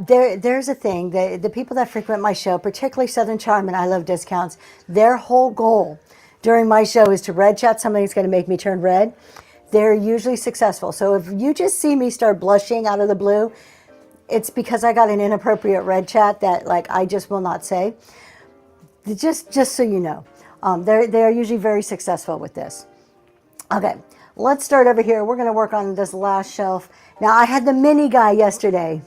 there's a thing, the people that frequent my show, particularly Southern Charm and I Love Discounts, their whole goal during my show is to red chat something that's going to make me turn red. They're usually successful. So if you just see me start blushing out of the blue, it's because I got an inappropriate red chat that I just will not say. Just so you know, they're usually very successful with this. Okay, let's start over here. We're going to work on this last shelf. Now, I had the mini guy yesterday.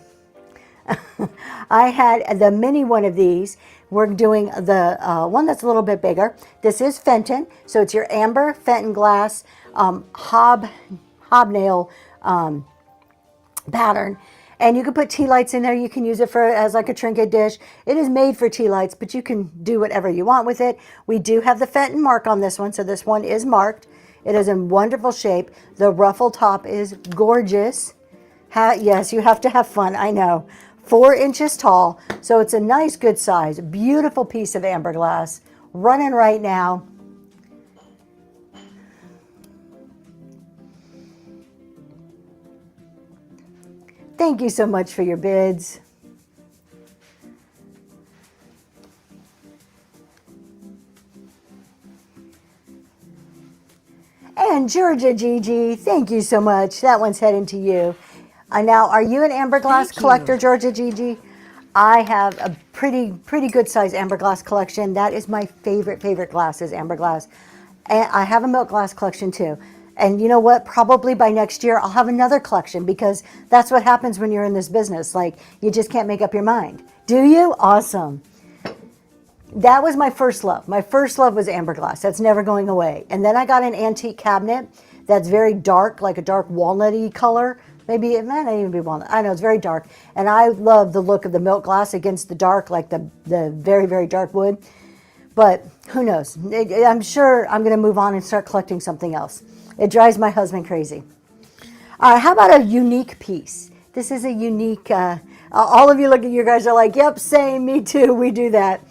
I had the mini one of these. We're doing the one that's a little bit bigger. This is Fenton, so it's your amber Fenton glass hobnail pattern. And you can put tea lights in there. You can use it as like a trinket dish. It is made for tea lights, but you can do whatever you want with it. We do have the Fenton mark on this one, so this one is marked. It is in wonderful shape. The ruffle top is gorgeous. Yes, you have to have fun, I know. 4 inches tall, so it's a nice, good size. Beautiful piece of amber glass. Running right now. Thank you so much for your bids. And Georgia Gigi, thank you so much. That one's heading to you. Now, are you an amber glass Thank you. collector, Georgia Gigi? I have a pretty good size amber glass collection. That is my favorite glass is amber glass. And I have a milk glass collection too. And you know what? Probably by next year, I'll have another collection because that's what happens when you're in this business. Like, you just can't make up your mind. Do you? Awesome. That was my first love. My first love was amber glass. That's never going away. And then I got an antique cabinet that's very dark, like a dark walnutty color. Maybe it might not even be walnut. I know, it's very dark. And I love the look of the milk glass against the dark, like the very dark wood. But who knows? I'm sure I'm going to move on and start collecting something else. It drives my husband crazy. All right, how about a unique piece? This is a unique, all of you look at you guys are like, yep, same, me too, we do that.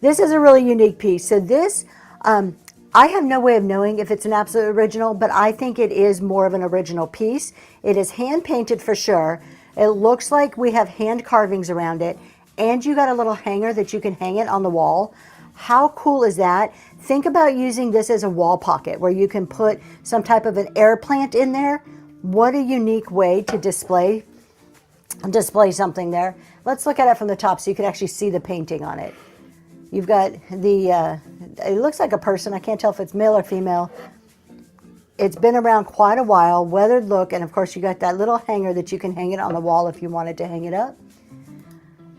This is a really unique piece. So this, I have no way of knowing if it's an absolute original, but I think it is more of an original piece. It is hand painted for sure. It looks like we have hand carvings around it, and you got a little hanger that you can hang it on the wall. How cool is that? Think about using this as a wall pocket where you can put some type of an air plant in there. What a unique way to display something there. Let's look at it from the top so you can actually see the painting on it. You've got the, it looks like a person. I can't tell if it's male or female. It's been around quite a while, weathered look, and of course you got that little hanger that you can hang it on the wall if you wanted to hang it up.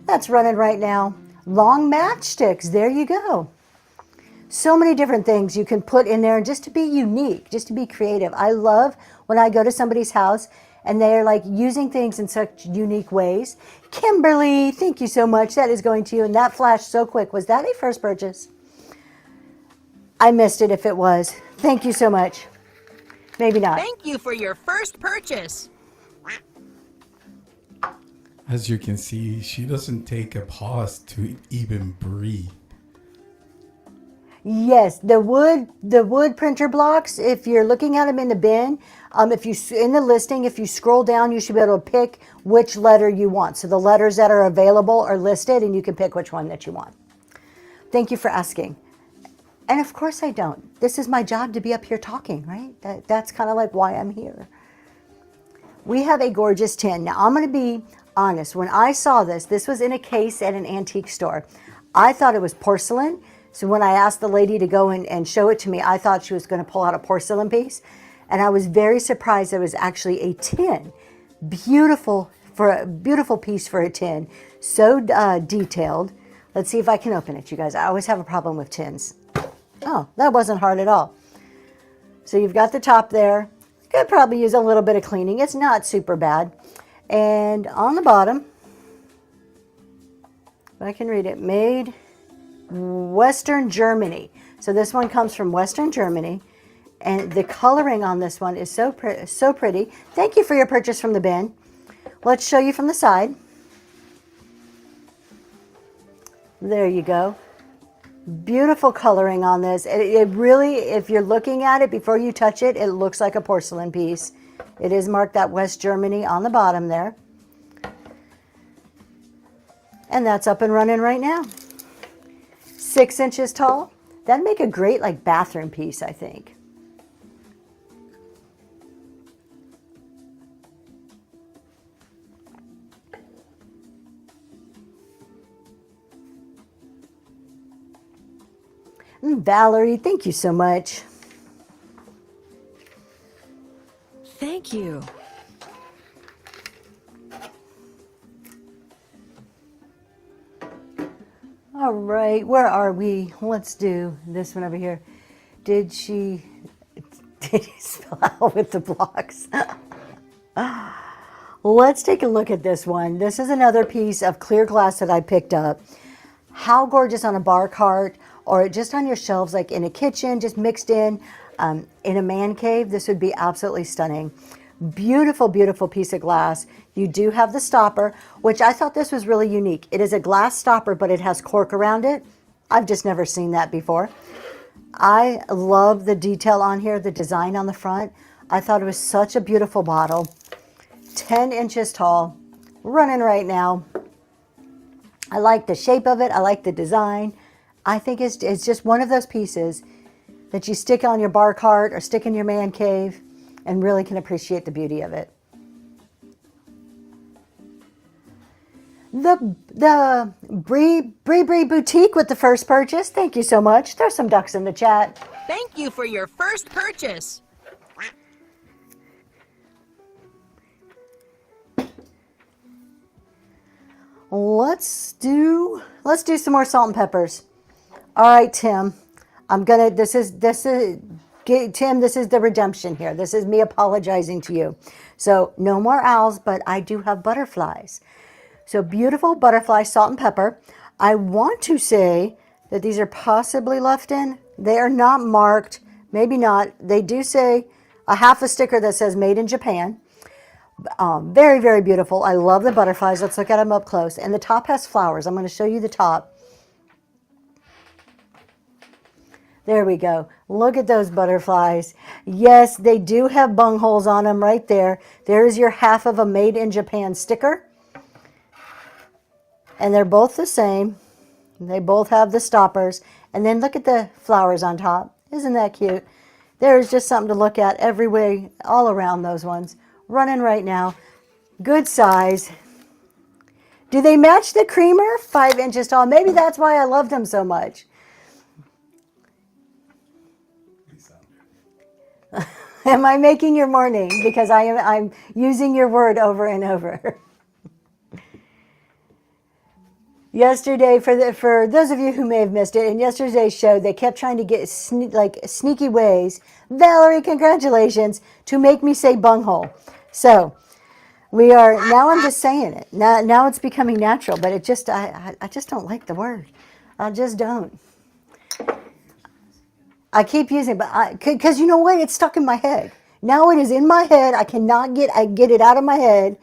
That's running right now. Long matchsticks, there you go. So many different things you can put in there just to be unique, just to be creative. I love when I go to somebody's house and they're like using things in such unique ways. Kimberly, thank you so much. That is going to you. And that flashed so quick. Was that a first purchase? I missed it if it was. Thank you so much. Maybe not. Thank you for your first purchase. As you can see, she doesn't take a pause to even breathe. Yes, the wood printer blocks, if you're looking at them in the bin, in the listing, if you scroll down, you should be able to pick which letter you want. So the letters that are available are listed and you can pick which one that you want. Thank you for asking. And of course I don't. This is my job to be up here talking, right? That's kind of like why I'm here. We have a gorgeous tin. Now I'm going to be honest. When I saw this was in a case at an antique store. I thought it was porcelain. So when I asked the lady to go and show it to me, I thought she was going to pull out a porcelain piece. And I was very surprised it was actually a tin. Beautiful piece for a tin. So detailed. Let's see if I can open it, you guys. I always have a problem with tins. Oh, that wasn't hard at all. So you've got the top there. Could probably use a little bit of cleaning. It's not super bad. And on the bottom, if I can read it, made Western Germany. So this one comes from Western Germany. And the coloring on this one is so pretty. Thank you for your purchase from the bin. Let's show you from the side. There you go. Beautiful coloring on this. It really, if you're looking at it before you touch it, it looks like a porcelain piece. It is marked that West Germany on the bottom there. And that's up and running right now. 6 inches tall. That'd make a great like bathroom piece, I think. Valerie, thank you so much. Thank you. All right, where are we? Let's do this one over here. Did you spell out with the blocks? Let's take a look at this one. This is another piece of clear glass that I picked up. How gorgeous on a bar cart or just on your shelves, like in a kitchen, just mixed in a man cave. This would be absolutely stunning. Beautiful, beautiful piece of glass. You do have the stopper, which I thought this was really unique. It is a glass stopper, but it has cork around it. I've just never seen that before. I love the detail on here, the design on the front. I thought it was such a beautiful bottle. 10 inches tall, running right now. I like the shape of it. I like the design. I think it's just one of those pieces that you stick on your bar cart or stick in your man cave and really can appreciate the beauty of it. The Bree Boutique with the first purchase. Thank you so much. There's some ducks in the chat. Thank you for your first purchase. Let's do some more salt and peppers. All right, Tim. Tim, this is the redemption here. This is me apologizing to you. So no more owls, but I do have butterflies. So beautiful butterfly salt and pepper. I want to say that these are possibly left in. They are not marked, maybe not. They do say a half a sticker that says made in Japan. Very, very beautiful. I love the butterflies. Let's look at them up close. And the top has flowers. I'm going to show you the top. There we go. Look at those butterflies. Yes, they do have bung holes on them right there. There's your half of a made in Japan sticker. And they're both the same. They both have the stoppers. And then look at the flowers on top. Isn't that cute? There's just something to look at every way, all around those ones. Running right now. Good size. Do they match the creamer? 5 inches tall. Maybe that's why I love them so much. Am I making your morning? Because I'm using your word over and over. Yesterday, for those of you who may have missed it, in yesterday's show, they kept trying to get sneaky ways. Valerie, congratulations, to make me say bunghole. So we are now. I'm just saying it now. It's becoming natural, but it just I just don't like the word. I just don't. I keep using it, but because you know what? It's stuck in my head. Now it is in my head. I cannot get it out of my head.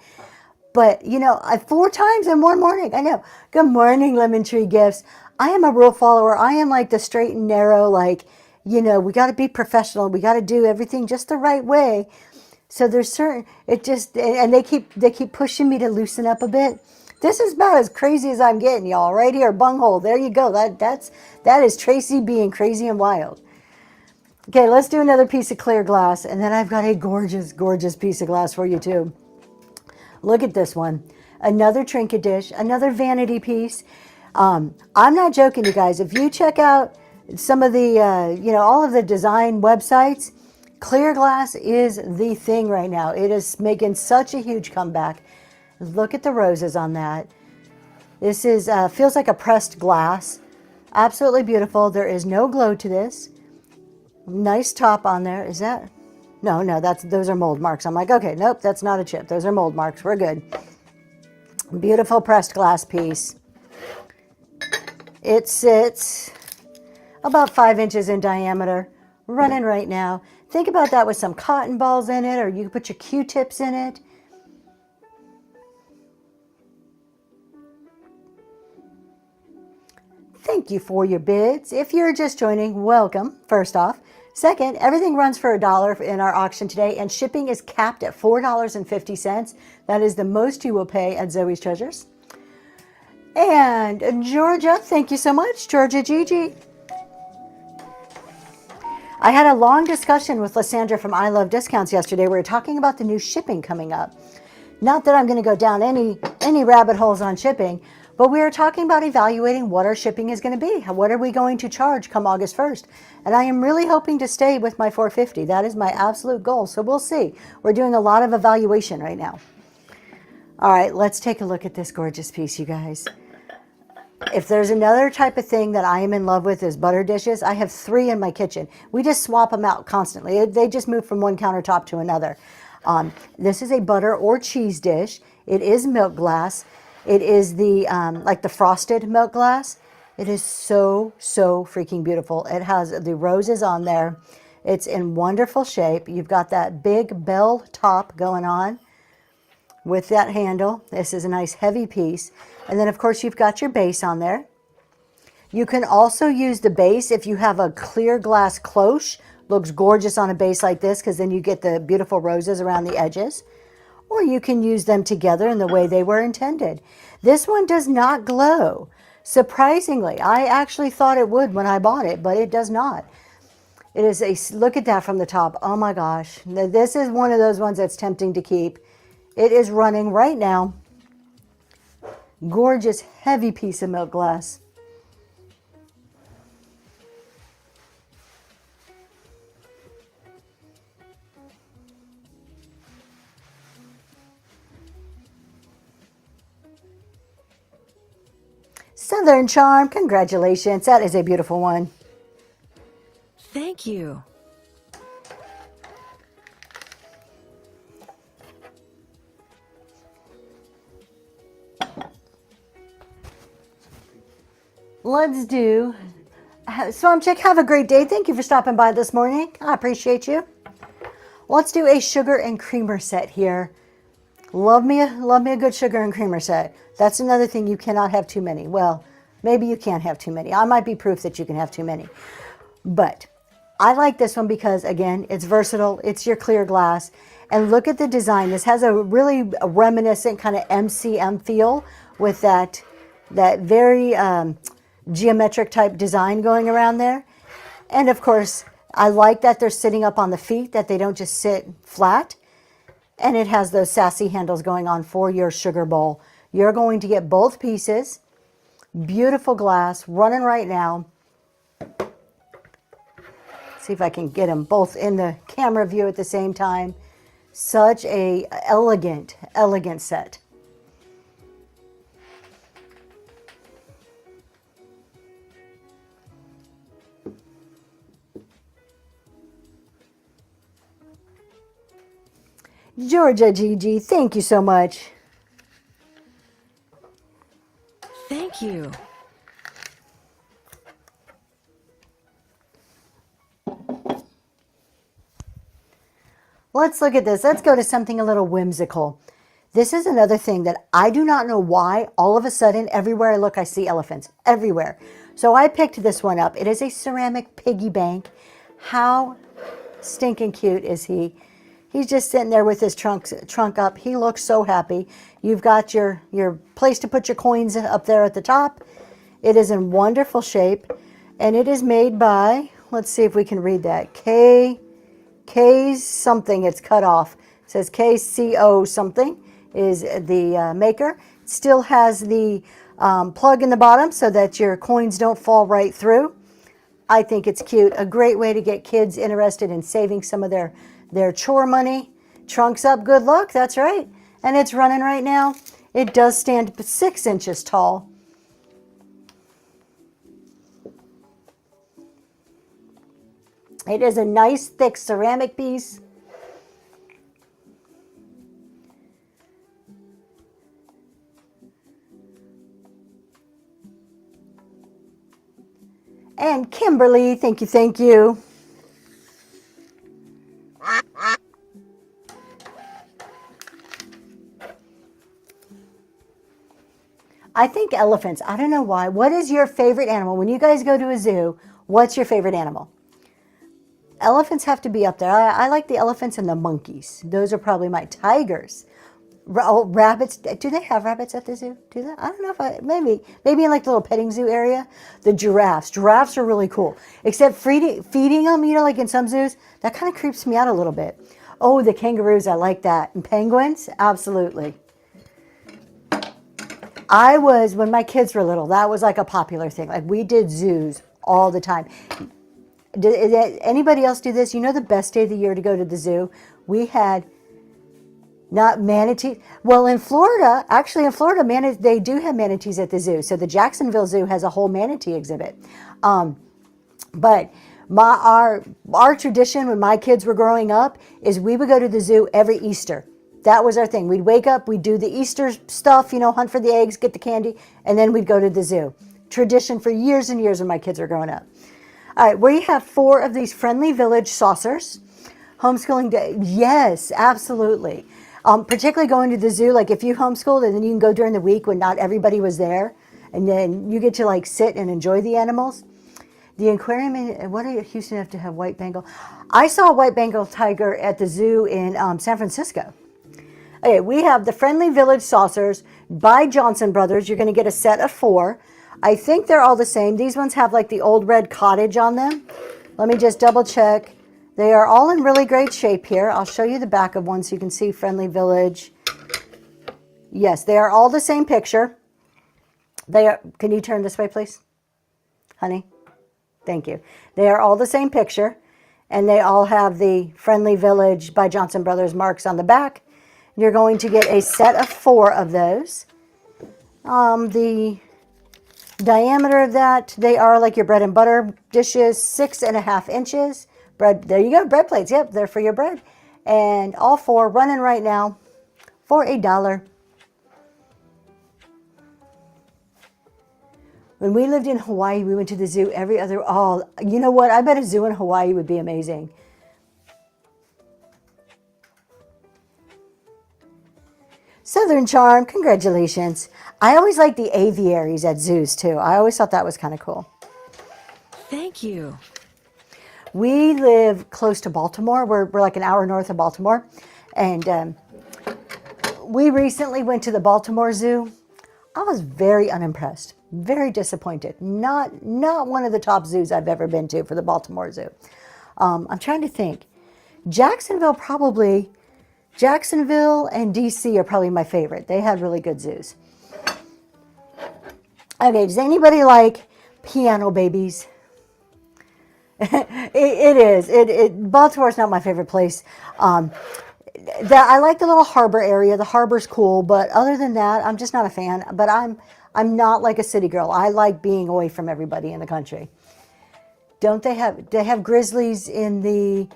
But, 4 times in one morning. I know. Good morning, Lemon Tree Gifts. I am a rule follower. I am like the straight and narrow, we got to be professional. We got to do everything just the right way. So there's certain, and they keep pushing me to loosen up a bit. This is about as crazy as I'm getting, y'all. Right here, bunghole. There you go. That is Tracy being crazy and wild. Okay, let's do another piece of clear glass. And then I've got a gorgeous, gorgeous piece of glass for you too. Look at this one. Another trinket dish, another vanity piece. I'm not joking, you guys. If you check out some of the, all of the design websites, clear glass is the thing right now. It is making such a huge comeback. Look at the roses on that. This is feels like a pressed glass. Absolutely beautiful. There is no glow to this. Nice top on there. Is that? No, those are mold marks. I'm like, okay, nope, that's not a chip. Those are mold marks. We're good. Beautiful pressed glass piece. It sits about 5 inches in diameter, running right now. Think about that with some cotton balls in it, or you can put your Q-tips in it. Thank you for your bids. If you're just joining, welcome, first off. Second, everything runs for $1 in our auction today, and shipping is capped at $4.50. That is the most you will pay at Zoe's Treasures. And Georgia, thank you so much, Georgia Gigi. I had a long discussion with Lysandra from I Love Discounts yesterday. We were talking about the new shipping coming up. Not that I'm going to go down any rabbit holes on shipping, but we are talking about evaluating what our shipping is going to be. What are we going to charge come August 1st? And I am really hoping to stay with my $4.50. That is my absolute goal. So we'll see. We're doing a lot of evaluation right now. All right, let's take a look at this gorgeous piece, you guys. If there's another type of thing that I am in love with is butter dishes. I have 3 in my kitchen. We just swap them out constantly. They just move from one countertop to another. This is a butter or cheese dish. It is milk glass. It is the like the frosted milk glass. It is so freaking beautiful. It has the roses on there. It's in wonderful shape. You've got that big bell top going on with that handle. This is a nice heavy piece. And then of course you've got your base on there. You can also use the base if you have a clear glass cloche. Looks gorgeous on a base like this because then you get the beautiful roses around the edges. Or you can use them together in the way they were intended. This one does not glow. Surprisingly, I actually thought it would when I bought it, but it does not. It is look at that from the top. Oh my gosh. Now, this is one of those ones that's tempting to keep. It is running right now. Gorgeous, heavy piece of milk glass. Southern Charm, congratulations. That is a beautiful one. Thank you. Let's do Swamp Chick. Have a great day. Thank you for stopping by this morning. I appreciate you. Let's do a sugar and creamer set here. Love me a good sugar and creamer set. That's another thing, you cannot have too many. Well, maybe you can't have too many. I might be proof that you can have too many. But I like this one because, again, it's versatile. It's your clear glass. And look at the design. This has a really reminiscent kind of MCM feel with that very geometric type design going around there. And of course, I like that they're sitting up on the feet, that they don't just sit flat. And it has those sassy handles going on for your sugar bowl. You're going to get both pieces. Beautiful glass, running right now. See if I can get them both in the camera view at the same time. Such a elegant set. Georgia Gigi, thank you so much. Thank you. Let's look at this. Let's go to something a little whimsical. This is another thing that I do not know why all of a sudden everywhere I look I see elephants everywhere. So I picked this one up. It is a ceramic piggy bank. How stinking cute is he? He's just sitting there with his trunk up. He looks so happy. You've got your place to put your coins up there at the top. It is in wonderful shape. And it is made by, let's see if we can read that, K something, it's cut off. It says KCO something is the maker. It still has the plug in the bottom so that your coins don't fall right through. I think it's cute. A great way to get kids interested in saving some of their chore money. Trunks up, good luck, that's right. And it's running right now. It does stand 6 inches tall. It is a nice thick ceramic piece. And Kimberly, thank you, thank you. I think elephants. I don't know why. What is your favorite animal? When you guys go to a zoo, what's your favorite animal? Elephants have to be up there. I like the elephants and the monkeys. Those are probably my tigers. Rabbits. Do they have rabbits at the zoo? Do they? I don't know if maybe in like the little petting zoo area. The giraffes. Giraffes are really cool. Except feeding them, like in some zoos, that kind of creeps me out a little bit. Oh, the kangaroos. I like that. And penguins? Absolutely. When my kids were little, that was like a popular thing. Like we did zoos all the time. Did anybody else do this? The best day of the year to go to the zoo? We had not manatees. Well, in Florida, they do have manatees at the zoo. So the Jacksonville Zoo has a whole manatee exhibit. But our tradition when my kids were growing up is we would go to the zoo every Easter. That was our thing. We'd wake up, we'd do the Easter stuff, hunt for the eggs, get the candy, and then we'd go to the zoo. Tradition for years and years when my kids were growing up. All right, we have 4 of these Friendly Village saucers. Homeschooling day, yes, absolutely. Particularly going to the zoo, like if you homeschooled and then you can go during the week when not everybody was there, and then you get to sit and enjoy the animals. The aquarium, what do Houston have to have white Bengal? I saw a white Bengal tiger at the zoo in San Francisco. Okay, we have the Friendly Village saucers by Johnson Brothers. You're going to get a set of 4. I think they're all the same. These ones have like the old red cottage on them. Let me just double check. They are all in really great shape here. I'll show you the back of one so you can see Friendly Village. Yes, they are all the same picture. They are. Can you turn this way, please? Honey? Thank you. They are all the same picture, and they all have the Friendly Village by Johnson Brothers marks on the back. You're going to get a set of 4 of those. The diameter of that, they are like your bread and butter dishes, 6.5 inches. Bread, there you go, bread plates. Yep, they're for your bread. And all 4 running right now for $1. When we lived in Hawaii, we went to the zoo every other, oh, you know what? I bet a zoo in Hawaii would be amazing. Southern Charm, congratulations. I always like the aviaries at zoos too. I always thought that was kind of cool. Thank you. We live close to Baltimore. We're like an hour north of Baltimore. And we recently went to the Baltimore Zoo. I was very unimpressed, very disappointed. Not one of the top zoos I've ever been to for the Baltimore Zoo. I'm trying to think. Jacksonville and DC are probably my favorite. They had really good zoos. Okay, does anybody like piano babies? It is. Baltimore's not my favorite place. I like the little harbor area. The harbor's cool, but other than that, I'm just not a fan. But I'm not like a city girl. I like being away from everybody in the country. Don't they have grizzlies in the?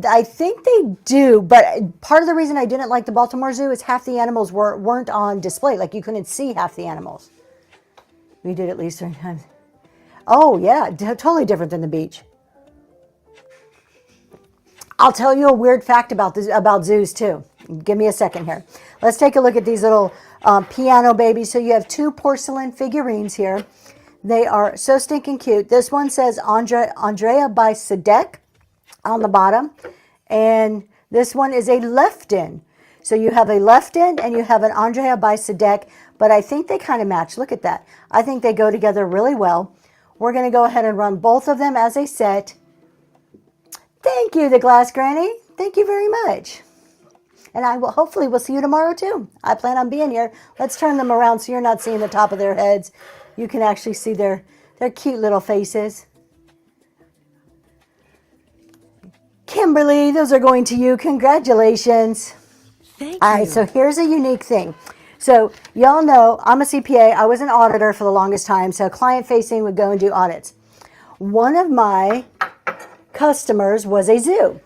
I think they do, but part of the reason I didn't like the Baltimore Zoo is half the animals weren't on display. Like you couldn't see half the animals. We did at least 3 times. Oh yeah, totally different than the beach. I'll tell you a weird fact about zoos too. Give me a second here. Let's take a look at these little piano babies. So you have 2 porcelain figurines here. They are so stinking cute. This one says Andrea by Sadek on the bottom, and this one is a Lefton. So you have a Lefton and you have an Andrea by Sadek, but I think they kind of match. Look at that. I think they go together really well. We're going to go ahead and run both of them as a set. Thank you, the Glass Granny. Thank you very much. And I will hopefully we'll see you tomorrow too. I plan on being here. Let's turn them around so you're not seeing the top of their heads. You can actually see their cute little faces. Kimberly, those are going to you. Congratulations. Thank you. All right, so here's a unique thing. So y'all know I'm a CPA. I was an auditor for the longest time. So client facing would go and do audits. One of my customers was a zoo.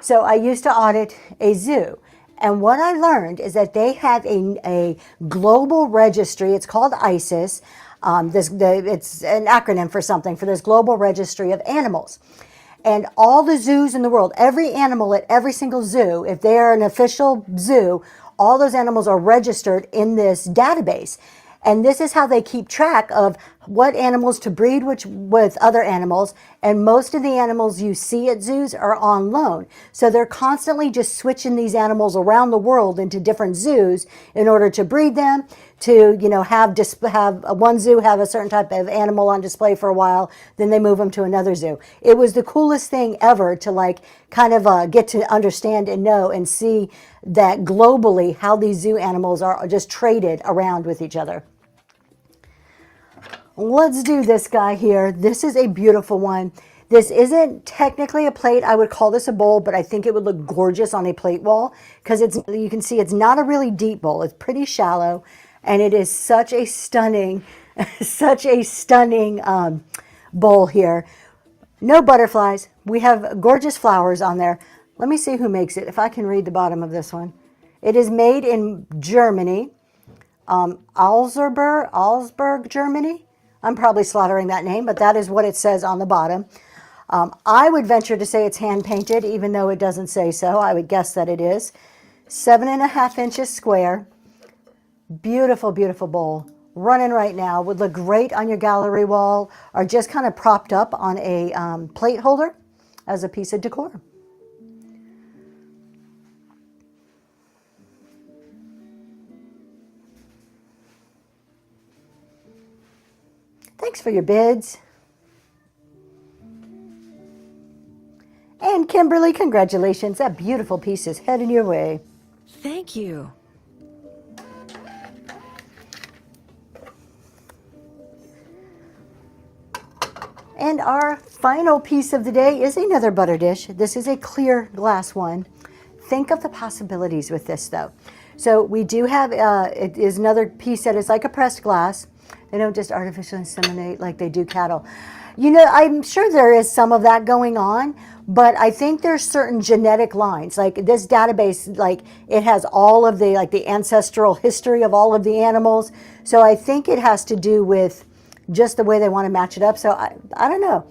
So I used to audit a zoo. And what I learned is that they have a global registry. It's called ISIS. It's an acronym for something, for this global registry of animals. And all the zoos in the world, every animal at every single zoo, if they are an official zoo, all those animals are registered in this database. And this is how they keep track of what animals to breed with other animals. And most of the animals you see at zoos are on loan. So they're constantly just switching these animals around the world into different zoos in order to breed them, to, have one zoo have a certain type of animal on display for a while, then they move them to another zoo. It was the coolest thing ever to get to understand and know and see that globally how these zoo animals are just traded around with each other. Let's do this guy here. This is a beautiful one. This isn't technically a plate. I would call this a bowl, but I think it would look gorgeous on a plate wall because you can see it's not a really deep bowl. It's pretty shallow, and it is such a stunning, bowl here. No butterflies. We have gorgeous flowers on there. Let me see who makes it, if I can read the bottom of this one. It is made in Germany, Augsburg, Germany. I'm probably slaughtering that name, but that is what it says on the bottom. I would venture to say it's hand painted, even though it doesn't say so. I would guess that it is. 7.5 inches square. Beautiful, beautiful bowl. Running right now. Would look great on your gallery wall or just kind of propped up on a plate holder as a piece of decor. Thanks for your bids. Kimberly, congratulations. That beautiful piece is heading your way. Thank you. And our final piece of the day is another butter dish. This is a clear glass one. Think of the possibilities with this though. So we do have, it is another piece that is like a pressed glass. They don't just artificially inseminate like they do cattle. You know, I'm sure there is some of that going on, but I think there's certain genetic lines. Like this database, like it has all of the, like the ancestral history of all of the animals. So I think it has to do with just the way they want to match it up. So I don't know.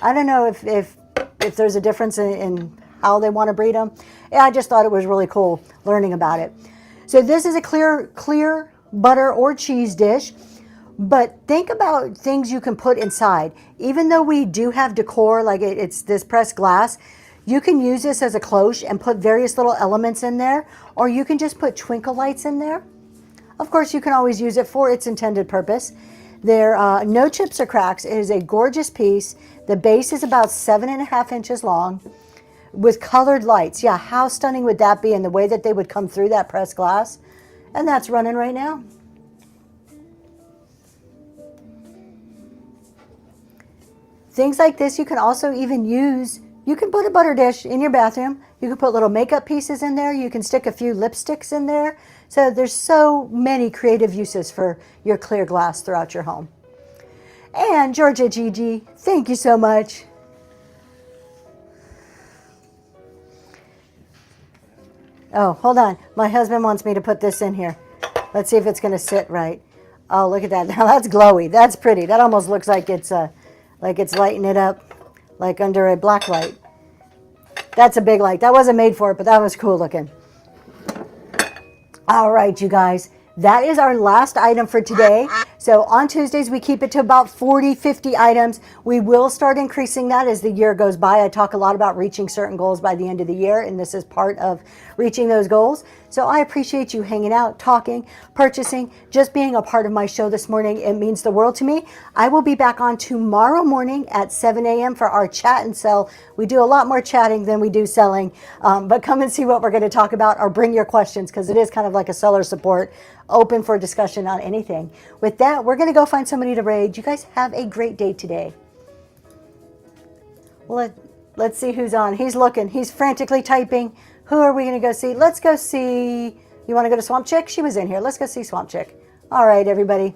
I don't know if there's a difference in how they want to breed them. Yeah, I just thought it was really cool learning about it. So this is a clear butter or cheese dish, but think about things you can put inside. Even though we do have decor, like it's this pressed glass, you can use this as a cloche and put various little elements in there, or you can just put twinkle lights in there. Of course, you can always use it for its intended purpose. There, no chips or cracks. It is a gorgeous piece. The base is about 7.5 inches long with colored lights. Yeah, how stunning would that be, and the way that they would come through that pressed glass? And that's running right now. Things like this you can also even use. You can put a butter dish in your bathroom. You can put little makeup pieces in there. You can stick a few lipsticks in there. So there's so many creative uses for your clear glass throughout your home. And Georgia Gigi, thank you so much. Oh, hold on. My husband wants me to put this in here. Let's see if it's going to sit right. Oh, look at that. Now that's glowy. That's pretty. That almost looks like it's lighting it up like under a black light. That's a big light. That wasn't made for it, but that was cool looking. All right, you guys. That is our last item for today. So on Tuesdays, we keep it to about 40, 50 items. We will start increasing that as the year goes by. I talk a lot about reaching certain goals by the end of the year, and this is part of reaching those goals. So I appreciate you hanging out, talking, purchasing, just being a part of my show this morning. It means the world to me. I will be back on tomorrow morning at 7 a.m. for our chat and sell. We do a lot more chatting than we do selling, but come and see what we're going to talk about, or bring your questions, because it is kind of like a seller support, open for discussion on anything. With that, we're going to go find somebody to raid. You guys have a great day today. Let's see who's on. He's looking. He's frantically typing. Who are we going to go see? Let's go see. You want to go to Swamp Chick? She was in here. Let's go see Swamp Chick. All right, everybody.